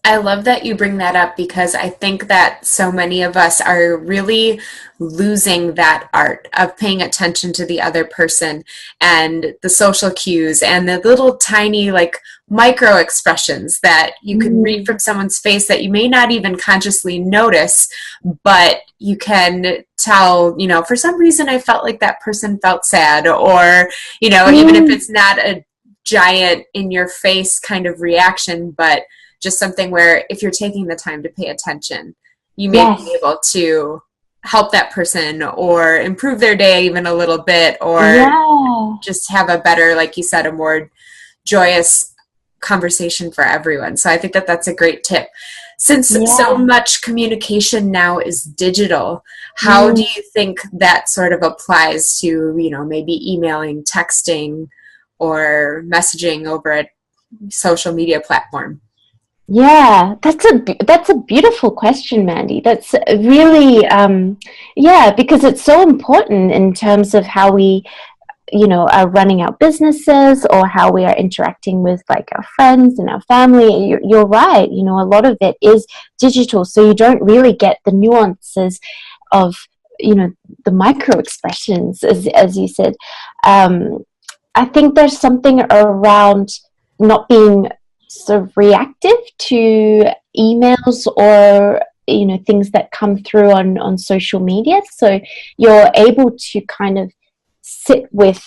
I love that you bring that up because I think that so many of us are really losing that art of paying attention to the other person and the social cues and the little tiny like micro expressions that you can read from someone's face that you may not even consciously notice, but you can tell, you know, for some reason I felt like that person felt sad, or, you know, even if it's not a giant in your face kind of reaction, but just something where if you're taking the time to pay attention, you may be able to help that person or improve their day even a little bit, or just have a better, like you said, a more joyous conversation for everyone. So I think that that's a great tip. Since so much communication now is digital, how do you think that sort of applies to, you know, maybe emailing, texting, or messaging over a social media platform? Yeah, that's a beautiful question, Mandie. That's really because it's so important in terms of how we, you know, are running our businesses or how we are interacting with like our friends and our family. You're right. You know, a lot of it is digital, so you don't really get the nuances of, you know, the micro expressions, as you said. I think there's something around not being sort of reactive to emails or, you know, things that come through on social media. So you're able to kind of sit with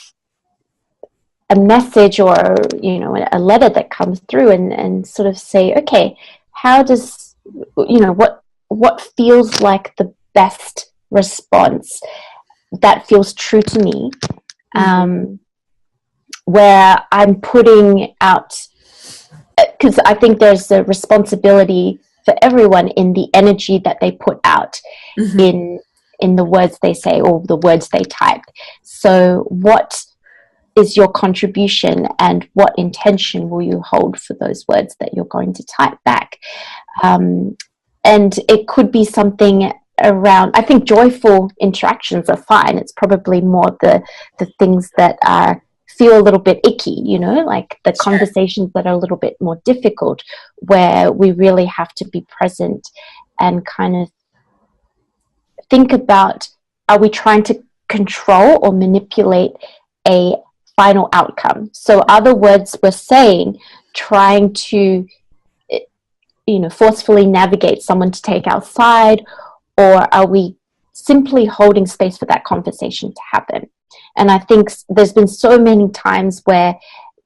a message or, you know, a letter that comes through and sort of say, okay, how does, you know, what feels like the best response that feels true to me, where I'm putting out, because I think there's a responsibility for everyone in the energy that they put out in the words they say or the words they type. So what is your contribution and what intention will you hold for those words that you're going to type back? And it could be something around, I think joyful interactions are fine. It's probably more the things that feel a little bit icky, you know, like the conversations that are a little bit more difficult, where we really have to be present and kind of think about, are we trying to control or manipulate a final outcome? So are the words we're saying trying to, you know, forcefully navigate someone to take our side, or are we simply holding space for that conversation to happen? And I think there's been so many times where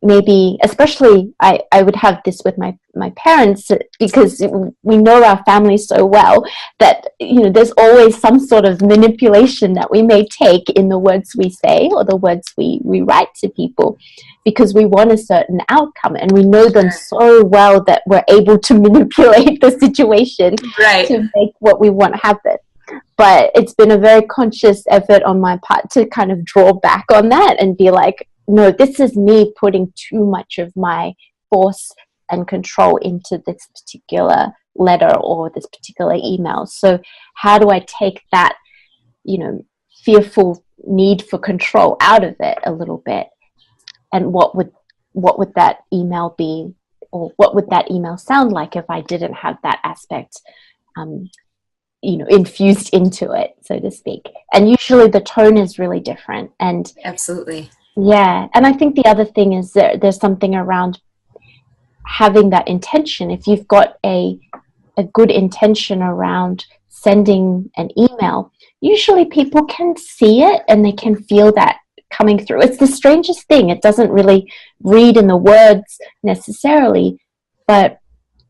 maybe, especially I would have this with my parents, because we know our family so well that, you know, there's always some sort of manipulation that we may take in the words we say or the words we write to people, because we want a certain outcome and we know them so well that we're able to manipulate the situation to make what we want happen. But it's been a very conscious effort on my part to kind of draw back on that and be like, no, this is me putting too much of my force and control into this particular letter or this particular email. So how do I take that, you know, fearful need for control out of it a little bit? And what would that email be, or what would that email sound like if I didn't have that aspect you know, infused into it, so to speak. And usually the tone is really different. And absolutely. Yeah. And I think the other thing is there's something around having that intention. If you've got a good intention around sending an email, usually people can see it and they can feel that coming through. It's the strangest thing. It doesn't really read in the words necessarily, but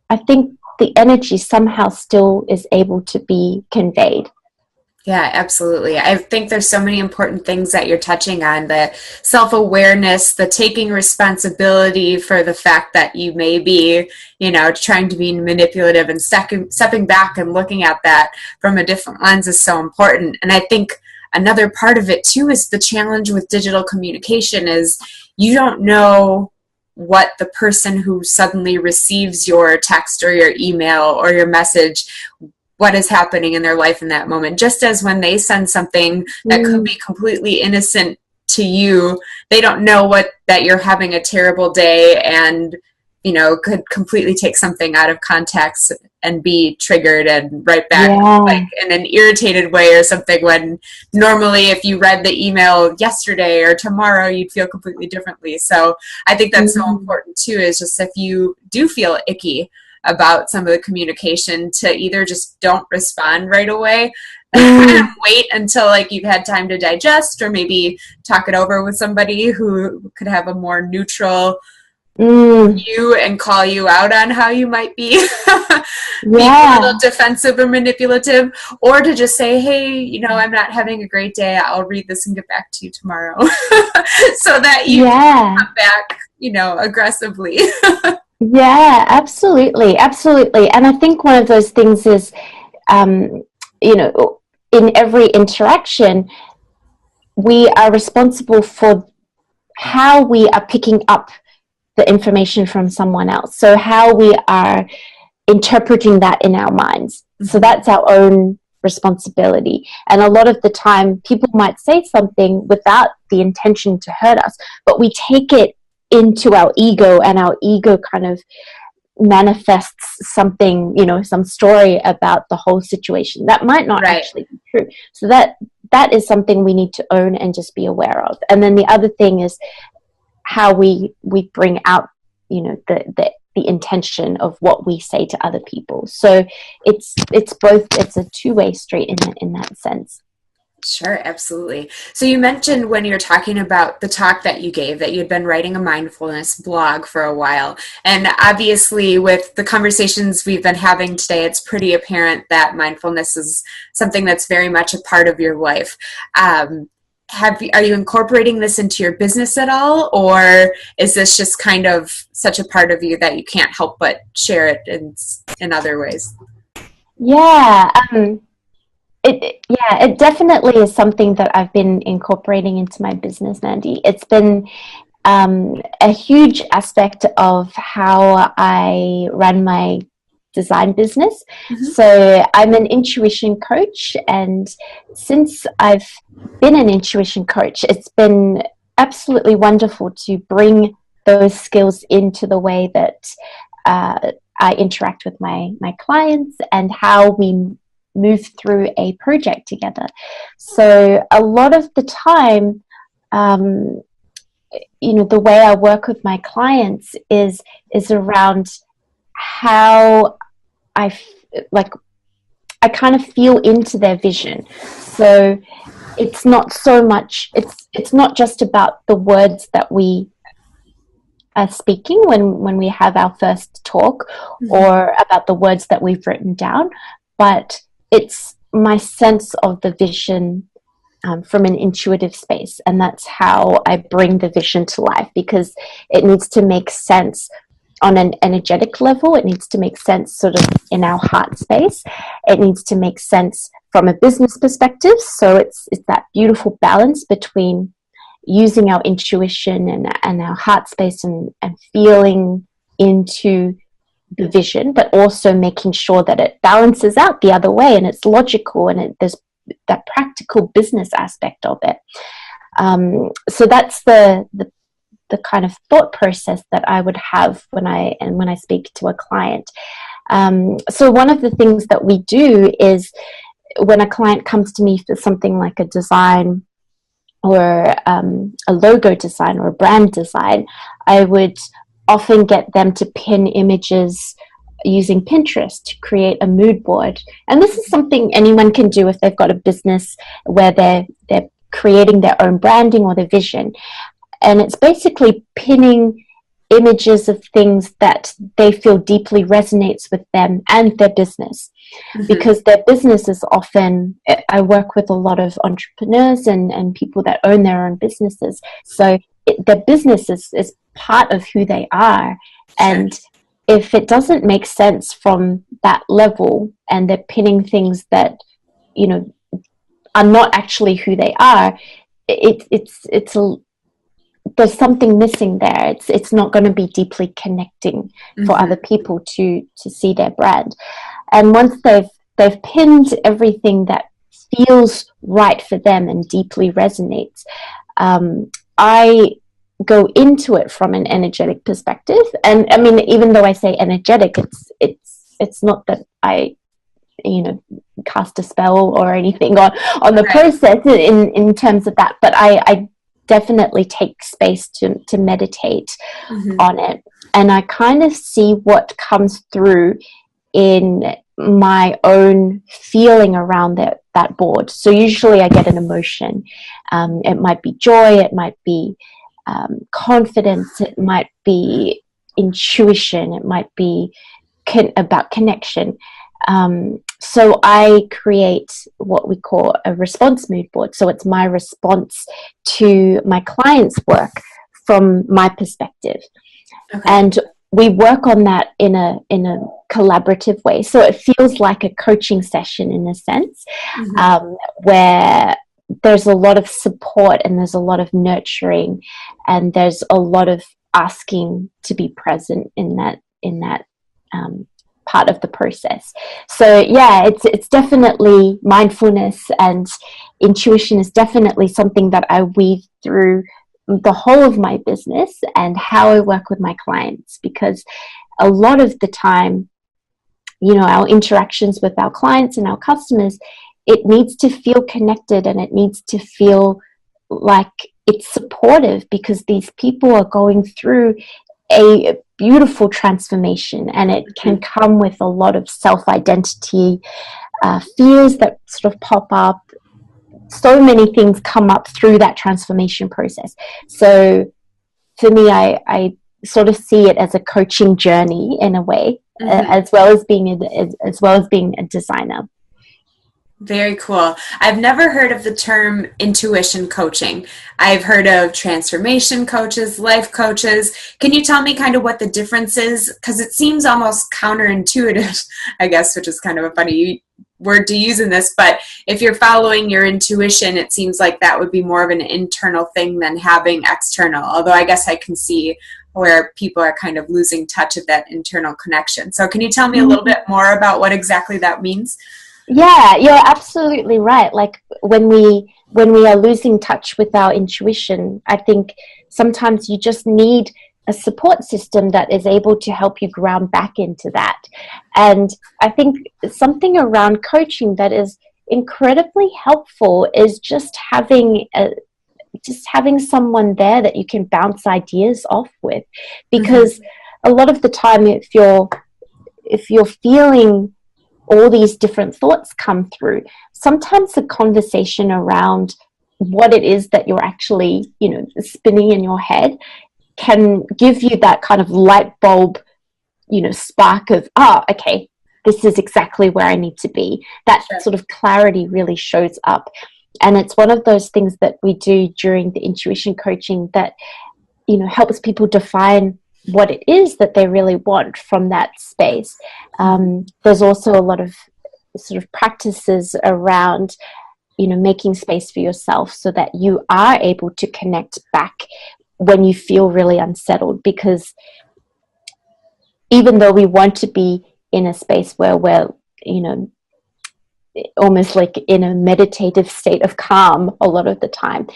I think the energy somehow still is able to be conveyed. Yeah, absolutely. I think there's so many important things that you're touching on: the self-awareness, the taking responsibility for the fact that you may be, you know, trying to be manipulative, and stepping back and looking at that from a different lens is so important. And I think another part of it too is the challenge with digital communication is you don't know what the person who suddenly receives your text or your email or your message, what is happening in their life in that moment. Just as when they send something that could be completely innocent to you, they don't know that you're having a terrible day and could completely take something out of context and be triggered and write back like in an irritated way or something, when normally if you read the email yesterday or tomorrow, you'd feel completely differently. So I think that's so important too, is just if you do feel icky about some of the communication, to either just don't respond right away and wait until like you've had time to digest, or maybe talk it over with somebody who could have a more neutral view and call you out on how you might be being a little defensive or manipulative, or to just say, hey, I'm not having a great day, I'll read this and get back to you tomorrow. So that you can come back, aggressively. Yeah, absolutely. And I think one of those things is, in every interaction, we are responsible for how we are picking up the information from someone else. So how we are interpreting that in our minds. So that's our own responsibility. And a lot of the time, people might say something without the intention to hurt us, but we take it into our ego, and our ego kind of manifests something, some story about the whole situation that might not actually be true. So that is something we need to own and just be aware of. And then the other thing is how we bring out, the intention of what we say to other people. So it's a two-way street in that sense. Sure, absolutely. So you mentioned when you were talking about the talk that you gave, that you'd been writing a mindfulness blog for a while. And obviously with the conversations we've been having today, it's pretty apparent that mindfulness is something that's very much a part of your life. Are you incorporating this into your business at all? Or is this just kind of such a part of you that you can't help but share it in other ways? Yeah. It definitely is something that I've been incorporating into my business, Mandie. It's been a huge aspect of how I run my design business. So I'm an intuition coach, and since I've been an intuition coach, it's been absolutely wonderful to bring those skills into the way that I interact with my clients and how we move through a project together. So a lot of the time, the way I work with my clients is around how I kind of feel into their vision. So it's not so much, it's not just about the words that we are speaking when we have our first talk, or about the words that we've written down, but it's my sense of the vision from an intuitive space. And that's how I bring the vision to life, because it needs to make sense on an energetic level. It needs to make sense sort of in our heart space. It needs to make sense from a business perspective. So it's that beautiful balance between using our intuition and our heart space and feeling into the vision, but also making sure that it balances out the other way and it's logical, and there's that practical business aspect of it. So that's the kind of thought process that I would have when I speak to a client. So one of the things that we do is, when a client comes to me for something like a design or a logo design or a brand design, I would often get them to pin images using Pinterest to create a mood board. And this is something anyone can do if they've got a business where they're creating their own branding or their vision. And it's basically pinning images of things that they feel deeply resonates with them and their business. Because their business is often, I work with a lot of entrepreneurs and people that own their own businesses. So their business is part of who they are. And if it doesn't make sense from that level, and they're pinning things that, are not actually who they are, there's something missing there. It's not going to be deeply connecting for other people to see their brand. And once they've pinned everything that feels right for them and deeply resonates, I go into it from an energetic perspective. And I mean, even though I say energetic, it's not that I, cast a spell or anything on the process in terms of that, but I definitely take space to meditate on it, and I kind of see what comes through in my own feeling around that board. So usually I get an emotion. It might be joy, it might be confidence, it might be intuition, it might be about connection. So I create what we call a response mood board. So it's my response to my clients' work from my perspective. Okay. And we work on that in a collaborative way. So it feels like a coaching session in a sense, where there's a lot of support and there's a lot of nurturing and there's a lot of asking to be present in that part of the process. So yeah, it's definitely mindfulness, and intuition is definitely something that I weave through the whole of my business and how I work with my clients, because a lot of the time, our interactions with our clients and our customers, it needs to feel connected and it needs to feel like it's supportive, because these people are going through a beautiful transformation, and it can come with a lot of self-identity, fears that sort of pop up. So many things come up through that transformation process. So for me, I sort of see it as a coaching journey in a way, as well as being a designer. Very cool. I've never heard of the term intuition coaching. I've heard of transformation coaches, life coaches. Can you tell me kind of what the difference is? Because it seems almost counterintuitive, I guess, which is kind of a funny word to use in this. But if you're following your intuition, it seems like that would be more of an internal thing than having external. Although I guess I can see where people are kind of losing touch of that internal connection. So can you tell me a little bit more about what exactly that means? Yeah, you're absolutely right. Like when we are losing touch with our intuition, I think sometimes you just need a support system that is able to help you ground back into that. And I think something around coaching that is incredibly helpful is just having someone there that you can bounce ideas off with, because a lot of the time, if you're feeling all these different thoughts come through, sometimes the conversation around what it is that you're actually, spinning in your head can give you that kind of light bulb, spark of, okay, this is exactly where I need to be. That sort of clarity really shows up. And it's one of those things that we do during the intuition coaching that, helps people define what it is that they really want from that space. There's also a lot of sort of practices around, making space for yourself so that you are able to connect back when you feel really unsettled, because even though we want to be in a space where we're, almost like in a meditative state of calm a lot of the time,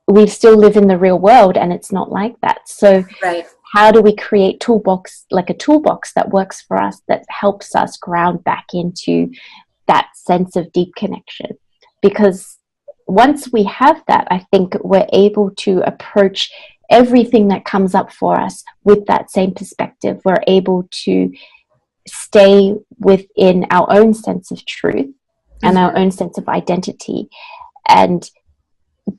we still live in the real world and it's not like that. So how do we create a toolbox that works for us, that helps us ground back into that sense of deep connection? Because once we have that, I think we're able to approach everything that comes up for us with that same perspective. We're able to stay within our own sense of truth and our own sense of identity. And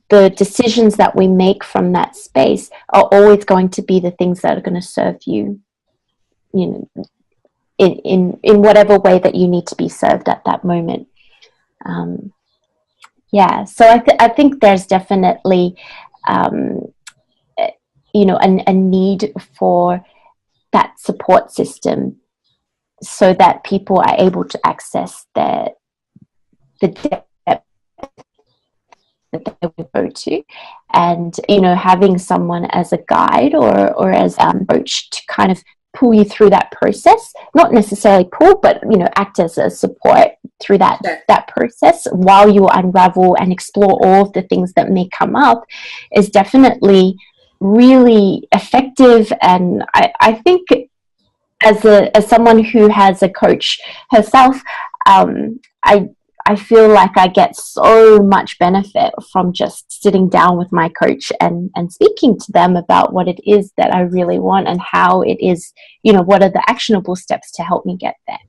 the decisions that we make from that space are always going to be the things that are going to serve you, in whatever way that you need to be served at that moment. So I think there's definitely, a need for that support system so that people are able to access the depth that they would go to, and having someone as a guide or as a coach to kind of pull you through that process, not necessarily pull, but act as a support through that process while you unravel and explore all of the things that may come up, is definitely really effective. And I think as someone who has a coach herself, I feel like I get so much benefit from just sitting down with my coach and speaking to them about what it is that I really want and how it is, what are the actionable steps to help me get there.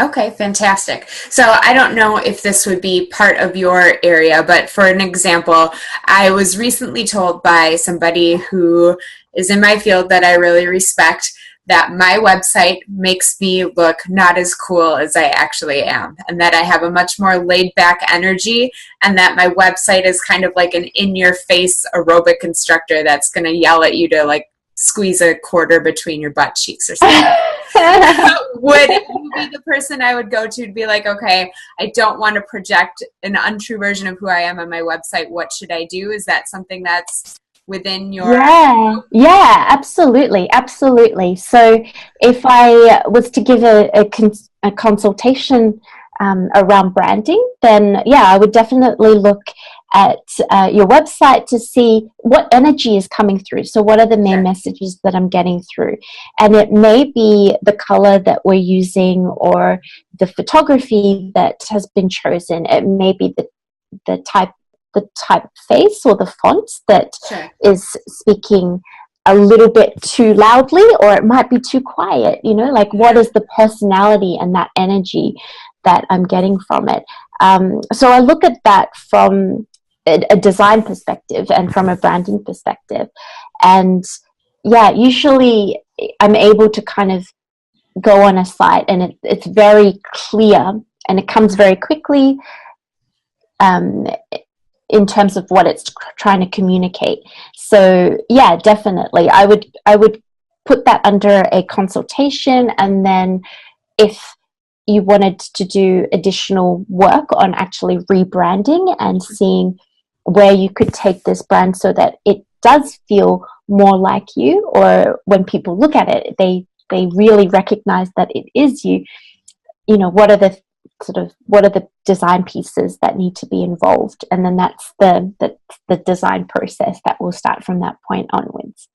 Okay, fantastic. So I don't know if this would be part of your area, but for an example, I was recently told by somebody who is in my field that I really respect that my website makes me look not as cool as I actually am, and that I have a much more laid back energy, and that my website is kind of like an in-your-face aerobic instructor that's going to yell at you to like squeeze a quarter between your butt cheeks or something. Would you be the person I would go to be like, okay, I don't want to project an untrue version of who I am on my website. What should I do? Is that something that's within your... Yeah, absolutely. So if I was to give a consultation around branding, then I would definitely look at your website to see what energy is coming through. So what are the main messages that I'm getting through? And it may be the color that we're using or the photography that has been chosen. It may be the typeface or the font that is speaking a little bit too loudly, or it might be too quiet, like what is the personality and that energy that I'm getting from it. So I look at that from a design perspective and from a branding perspective. And usually I'm able to kind of go on a site and it's very clear and it comes very quickly in terms of what it's trying to communicate. So definitely I would put that under a consultation, and then if you wanted to do additional work on actually rebranding and seeing where you could take this brand so that it does feel more like you, or when people look at it, they really recognize that it is you, what are the design pieces that need to be involved? And then that's the design process that will start from that point onwards.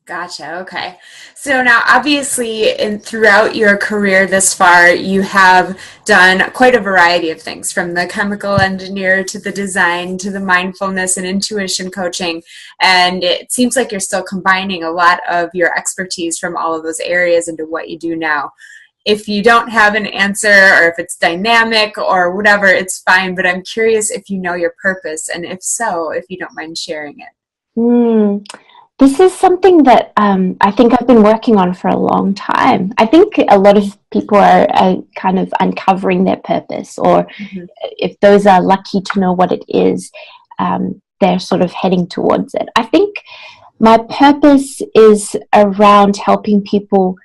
Gotcha. Okay. So now, obviously, throughout your career this far, you have done quite a variety of things, from the chemical engineer to the design to the mindfulness and intuition coaching. And it seems like you're still combining a lot of your expertise from all of those areas into what you do now. If you don't have an answer, or if it's dynamic or whatever, it's fine. But I'm curious if you know your purpose, and if so, if you don't mind sharing it. This is something that I think I've been working on for a long time. I think a lot of people are kind of uncovering their purpose, or if those are lucky to know what it is, they're sort of heading towards it. I think my purpose is around helping people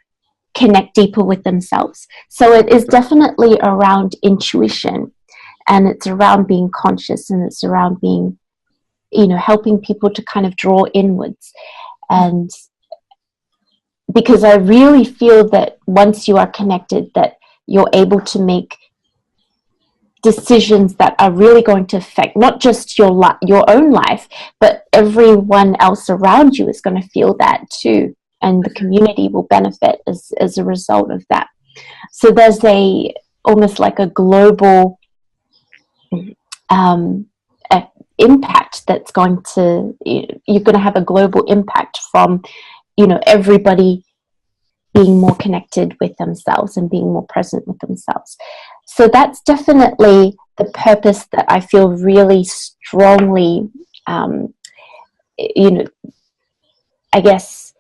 connect deeper with themselves. So it is definitely around intuition, and it's around being conscious, and it's around being, helping people to kind of draw inwards. And because I really feel that once you are connected, that you're able to make decisions that are really going to affect not just your own life, but everyone else around you is going to feel that too. And the community will benefit as a result of that. So there's almost like a global impact that's you're going to have a global impact from, everybody being more connected with themselves and being more present with themselves. So that's definitely the purpose that I feel really strongly, I guess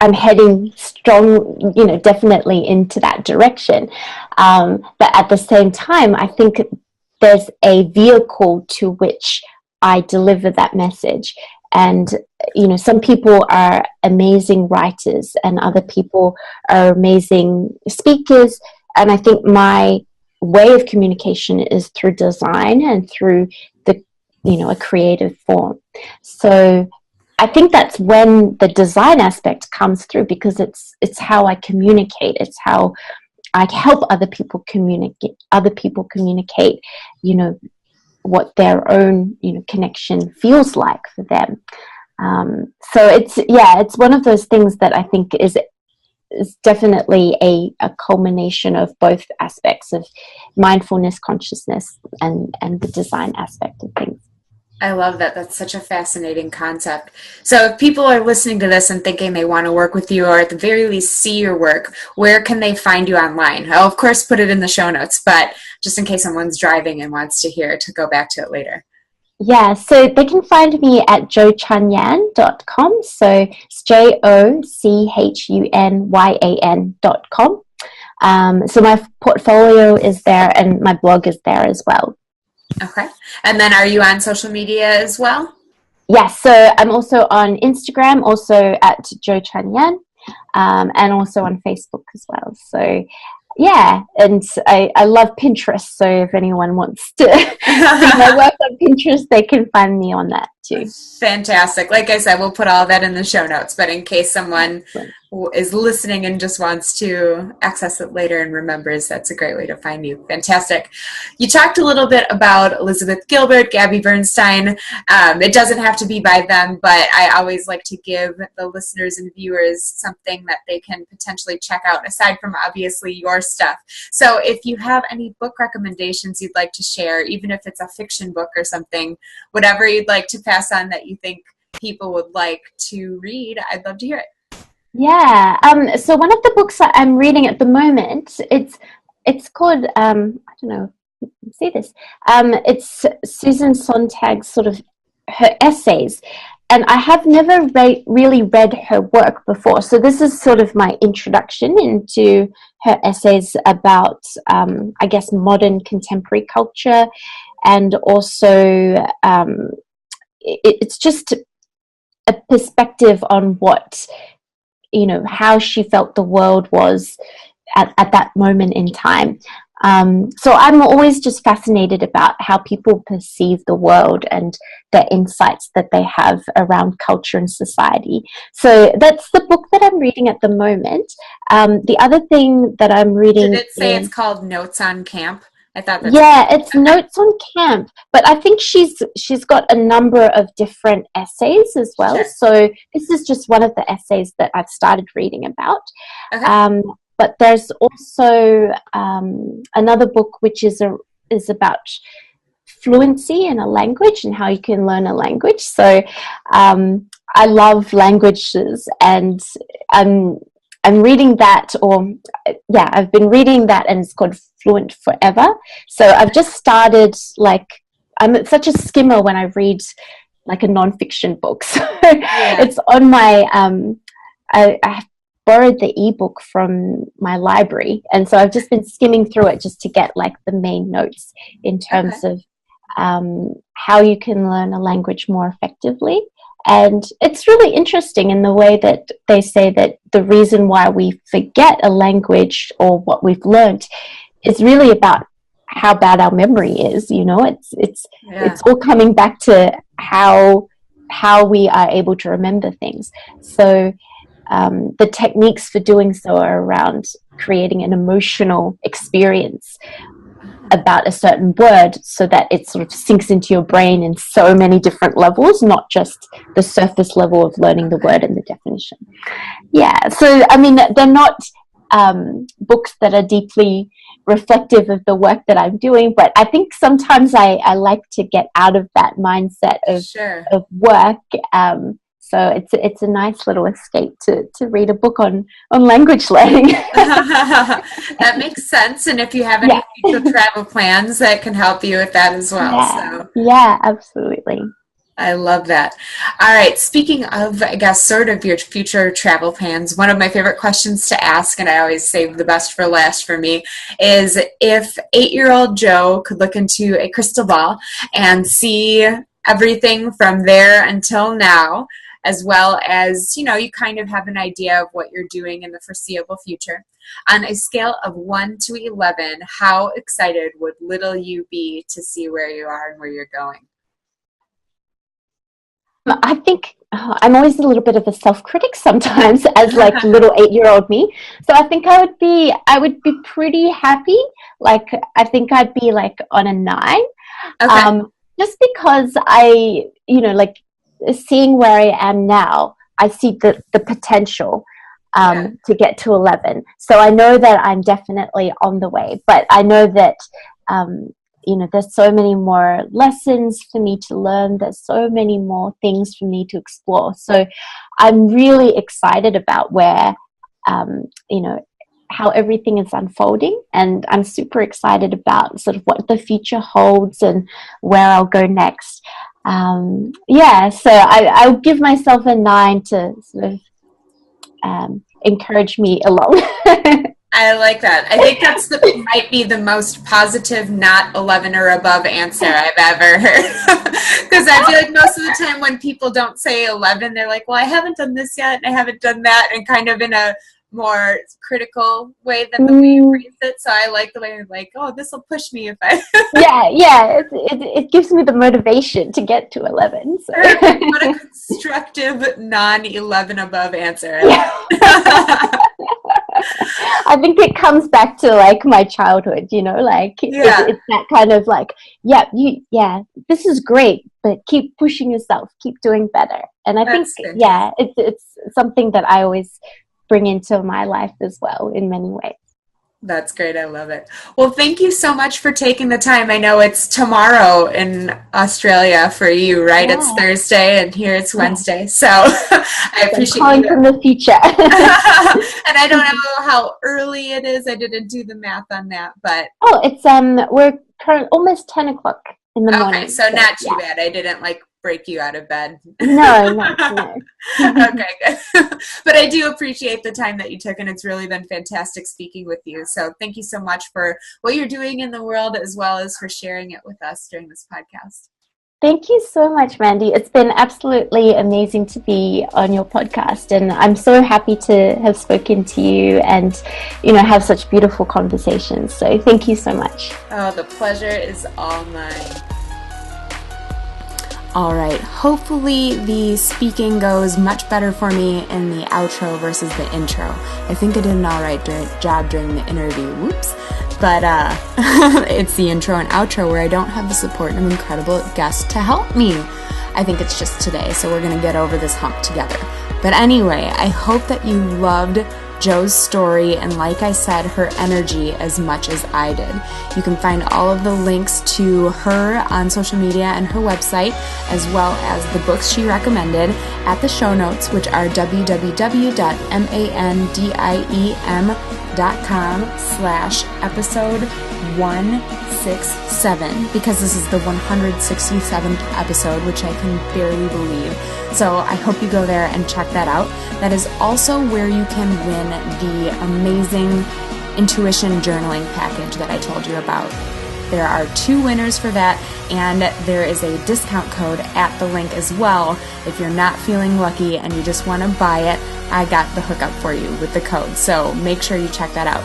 I'm heading strong, definitely into that direction. But at the same time, I think there's a vehicle to which I deliver that message. And, some people are amazing writers and other people are amazing speakers. And I think my way of communication is through design and through a creative form. So I think that's when the design aspect comes through, because it's how I communicate. It's how I help other people communicate, what their own, connection feels like for them. So it's one of those things that I think is definitely a culmination of both aspects of mindfulness, consciousness, and the design aspect of things. I love that. That's such a fascinating concept. So if people are listening to this and thinking they want to work with you, or at the very least see your work, where can they find you online? I'll, of course, put it in the show notes, but just in case someone's driving and wants to hear to go back to it later. Yeah, so they can find me at jochunyan.com. So it's JOCHUNYAN.com. So my portfolio is there and my blog is there as well. Okay. And then are you on social media as well? Yes, so I'm also on Instagram, also at Jo Chun Yan, and also on Facebook as well. So yeah, and I love Pinterest, so if anyone wants to see my work on Pinterest, they can find me on that too. Fantastic. Like I said, we'll put all that in the show notes, but in case someone is listening and just wants to access it later and remembers, that's a great way to find you. Fantastic. You talked a little bit about Elizabeth Gilbert, Gabby Bernstein. It doesn't have to be by them, but I always like to give the listeners and viewers something that they can potentially check out, aside from obviously your stuff. So if you have any book recommendations you'd like to share, even if it's a fiction book or something, whatever you'd like to pass on that you think people would like to read, I'd love to hear it. Yeah. So one of the books that I'm reading at the moment, it's called I don't know if you can see this. It's Susan Sontag's sort of her essays, and I have never really read her work before. So this is sort of my introduction into her essays about I guess modern contemporary culture, and also it's just a perspective on what, how she felt the world was at that moment in time. So I'm always just fascinated about how people perceive the world and the insights that they have around culture and society. So that's the book that I'm reading at the moment. The other thing that I'm reading... Did it say it's called Notes on Camp? I thought that's... Yeah, it's Notes on Camp, but I think she's got a number of different essays as well. Sure. So this is just one of the essays that I've started reading about. Okay. But there's also another book which is about fluency in a language and how you can learn a language. So I love languages, and I'm reading that, I've been reading that, and it's called Fluent Forever. So I've just started, I'm such a skimmer when I read like a nonfiction book. So yeah. It's on my, I borrowed the ebook from my library, and so I've just been skimming through it just to get like the main notes in terms of how you can learn a language more effectively. And it's really interesting in the way that they say that the reason why we forget a language or what we've learned is really about how bad our memory is. It's all coming back to how we are able to remember things. So the techniques for doing so are around creating an emotional experience about a certain word so that it sort of sinks into your brain in so many different levels, not just the surface level of learning the word and the definition. Yeah, so I mean, they're not books that are deeply reflective of the work that I'm doing, but I think sometimes I like to get out of that mindset of work. So it's a nice little escape to read a book on language learning. That makes sense. And if you have any future travel plans, that can help you with that as well. Yeah, absolutely. I love that. All right. Speaking of, I guess, sort of your future travel plans, one of my favorite questions to ask, and I always save the best for last for me, is if 8-year-old Jo could look into a crystal ball and see everything from there until now, as well as, you kind of have an idea of what you're doing in the foreseeable future. On a scale of 1 to 11, how excited would little you be to see where you are and where you're going? I think I'm always a little bit of a self-critic sometimes as like little 8-year-old me. So I think I would be pretty happy. Like, I think I'd be like on a 9. Okay. Just because like seeing where I am now, I see the potential to get to 11. So I know that I'm definitely on the way, but I know that, there's so many more lessons for me to learn. There's so many more things for me to explore. So I'm really excited about where, how everything is unfolding. And I'm super excited about sort of what the future holds and where I'll go next. So I'll give myself a 9 to sort of encourage me along. I like that. I think that's might be the most positive, not 11 or above answer I've ever heard. Because I feel like most of the time when people don't say 11, they're like, well, I haven't done this yet, and I haven't done that, and kind of in a more critical way than the way you phrase it. So I like the way you're like, oh, this will push me if I... It gives me the motivation to get to 11. So. What a constructive, non-11 above answer. I think it comes back to like my childhood, it's that kind of like, this is great, but keep pushing yourself, keep doing better. And I think, it's something that I always bring into my life as well in many ways. That's great. I love it. Well, thank you so much for taking the time. I know it's tomorrow in Australia for you, right? Yeah. It's Thursday and here it's Wednesday. So I appreciate you. Calling from the future. And I don't know how early it is. I didn't do the math on that, but. Oh, it's, we're almost 10 o'clock in the morning. Okay. So not too bad. I didn't break you out of bed. No. Okay, good. But I do appreciate the time that you took, and it's really been fantastic speaking with you. So thank you so much for what you're doing in the world, as well as for sharing it with us during this podcast. Thank you so much, Mandie. It's been absolutely amazing to be on your podcast, and I'm so happy to have spoken to you and, have such beautiful conversations. So thank you so much. Oh, the pleasure is all mine. All right, hopefully the speaking goes much better for me in the outro versus the intro. I think I did an all right job during the interview. Whoops. But it's the intro and outro where I don't have the support of an incredible guest to help me. I think it's just today, so we're going to get over this hump together. But anyway, I hope that you loved Jo's story and, like I said, her energy as much as I did. You can find all of the links to her on social media and her website, as well as the books she recommended at the show notes, which are www.mandiem.com/episode 167, because this is the 167th episode, which I can barely believe. So I hope you go there and check that out. That is also where you can win the amazing intuition journaling package that I told you about. There are 2 winners for that, and there is a discount code at the link as well. If you're not feeling lucky and you just want to buy it, I got the hookup for you with the code. So make sure you check that out.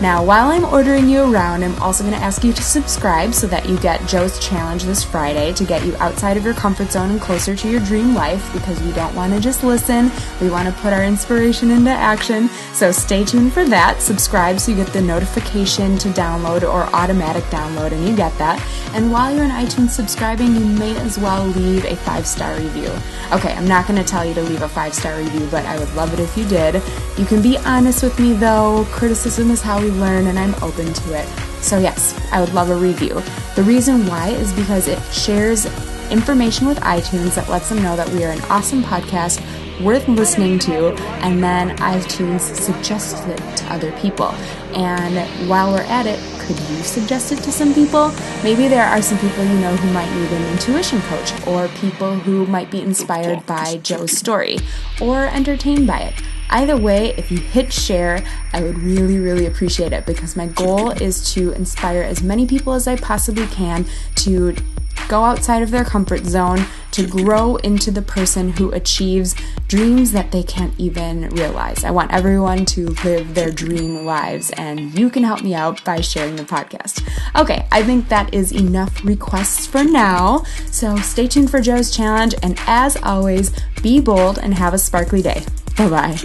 Now, while I'm ordering you around, I'm also going to ask you to subscribe so that you get Jo's challenge this Friday to get you outside of your comfort zone and closer to your dream life, because we don't want to just listen. We want to put our inspiration into action. So stay tuned for that. Subscribe so you get the notification to download or automatic download, and you get that. And while you're in iTunes subscribing, you may as well leave a 5-star review. Okay, I'm not going to tell you to leave a 5-star review, but I would love it if you did. You can be honest with me, though. Criticism is how we learn, and I'm open to it. So yes, I would love a review. The reason why is because it shares information with iTunes that lets them know that we are an awesome podcast worth listening to, and then iTunes suggests it to other people. And while we're at it, could you suggest it to some people? Maybe there are some people you know who might need an intuition coach, or people who might be inspired by Jo's story or entertained by it. Either way, if you hit share, I would really, really appreciate it, because my goal is to inspire as many people as I possibly can to go outside of their comfort zone, to grow into the person who achieves dreams that they can't even realize. I want everyone to live their dream lives, and you can help me out by sharing the podcast. Okay, I think that is enough requests for now, so stay tuned for Jo's challenge, and as always, be bold and have a sparkly day. Bye-bye.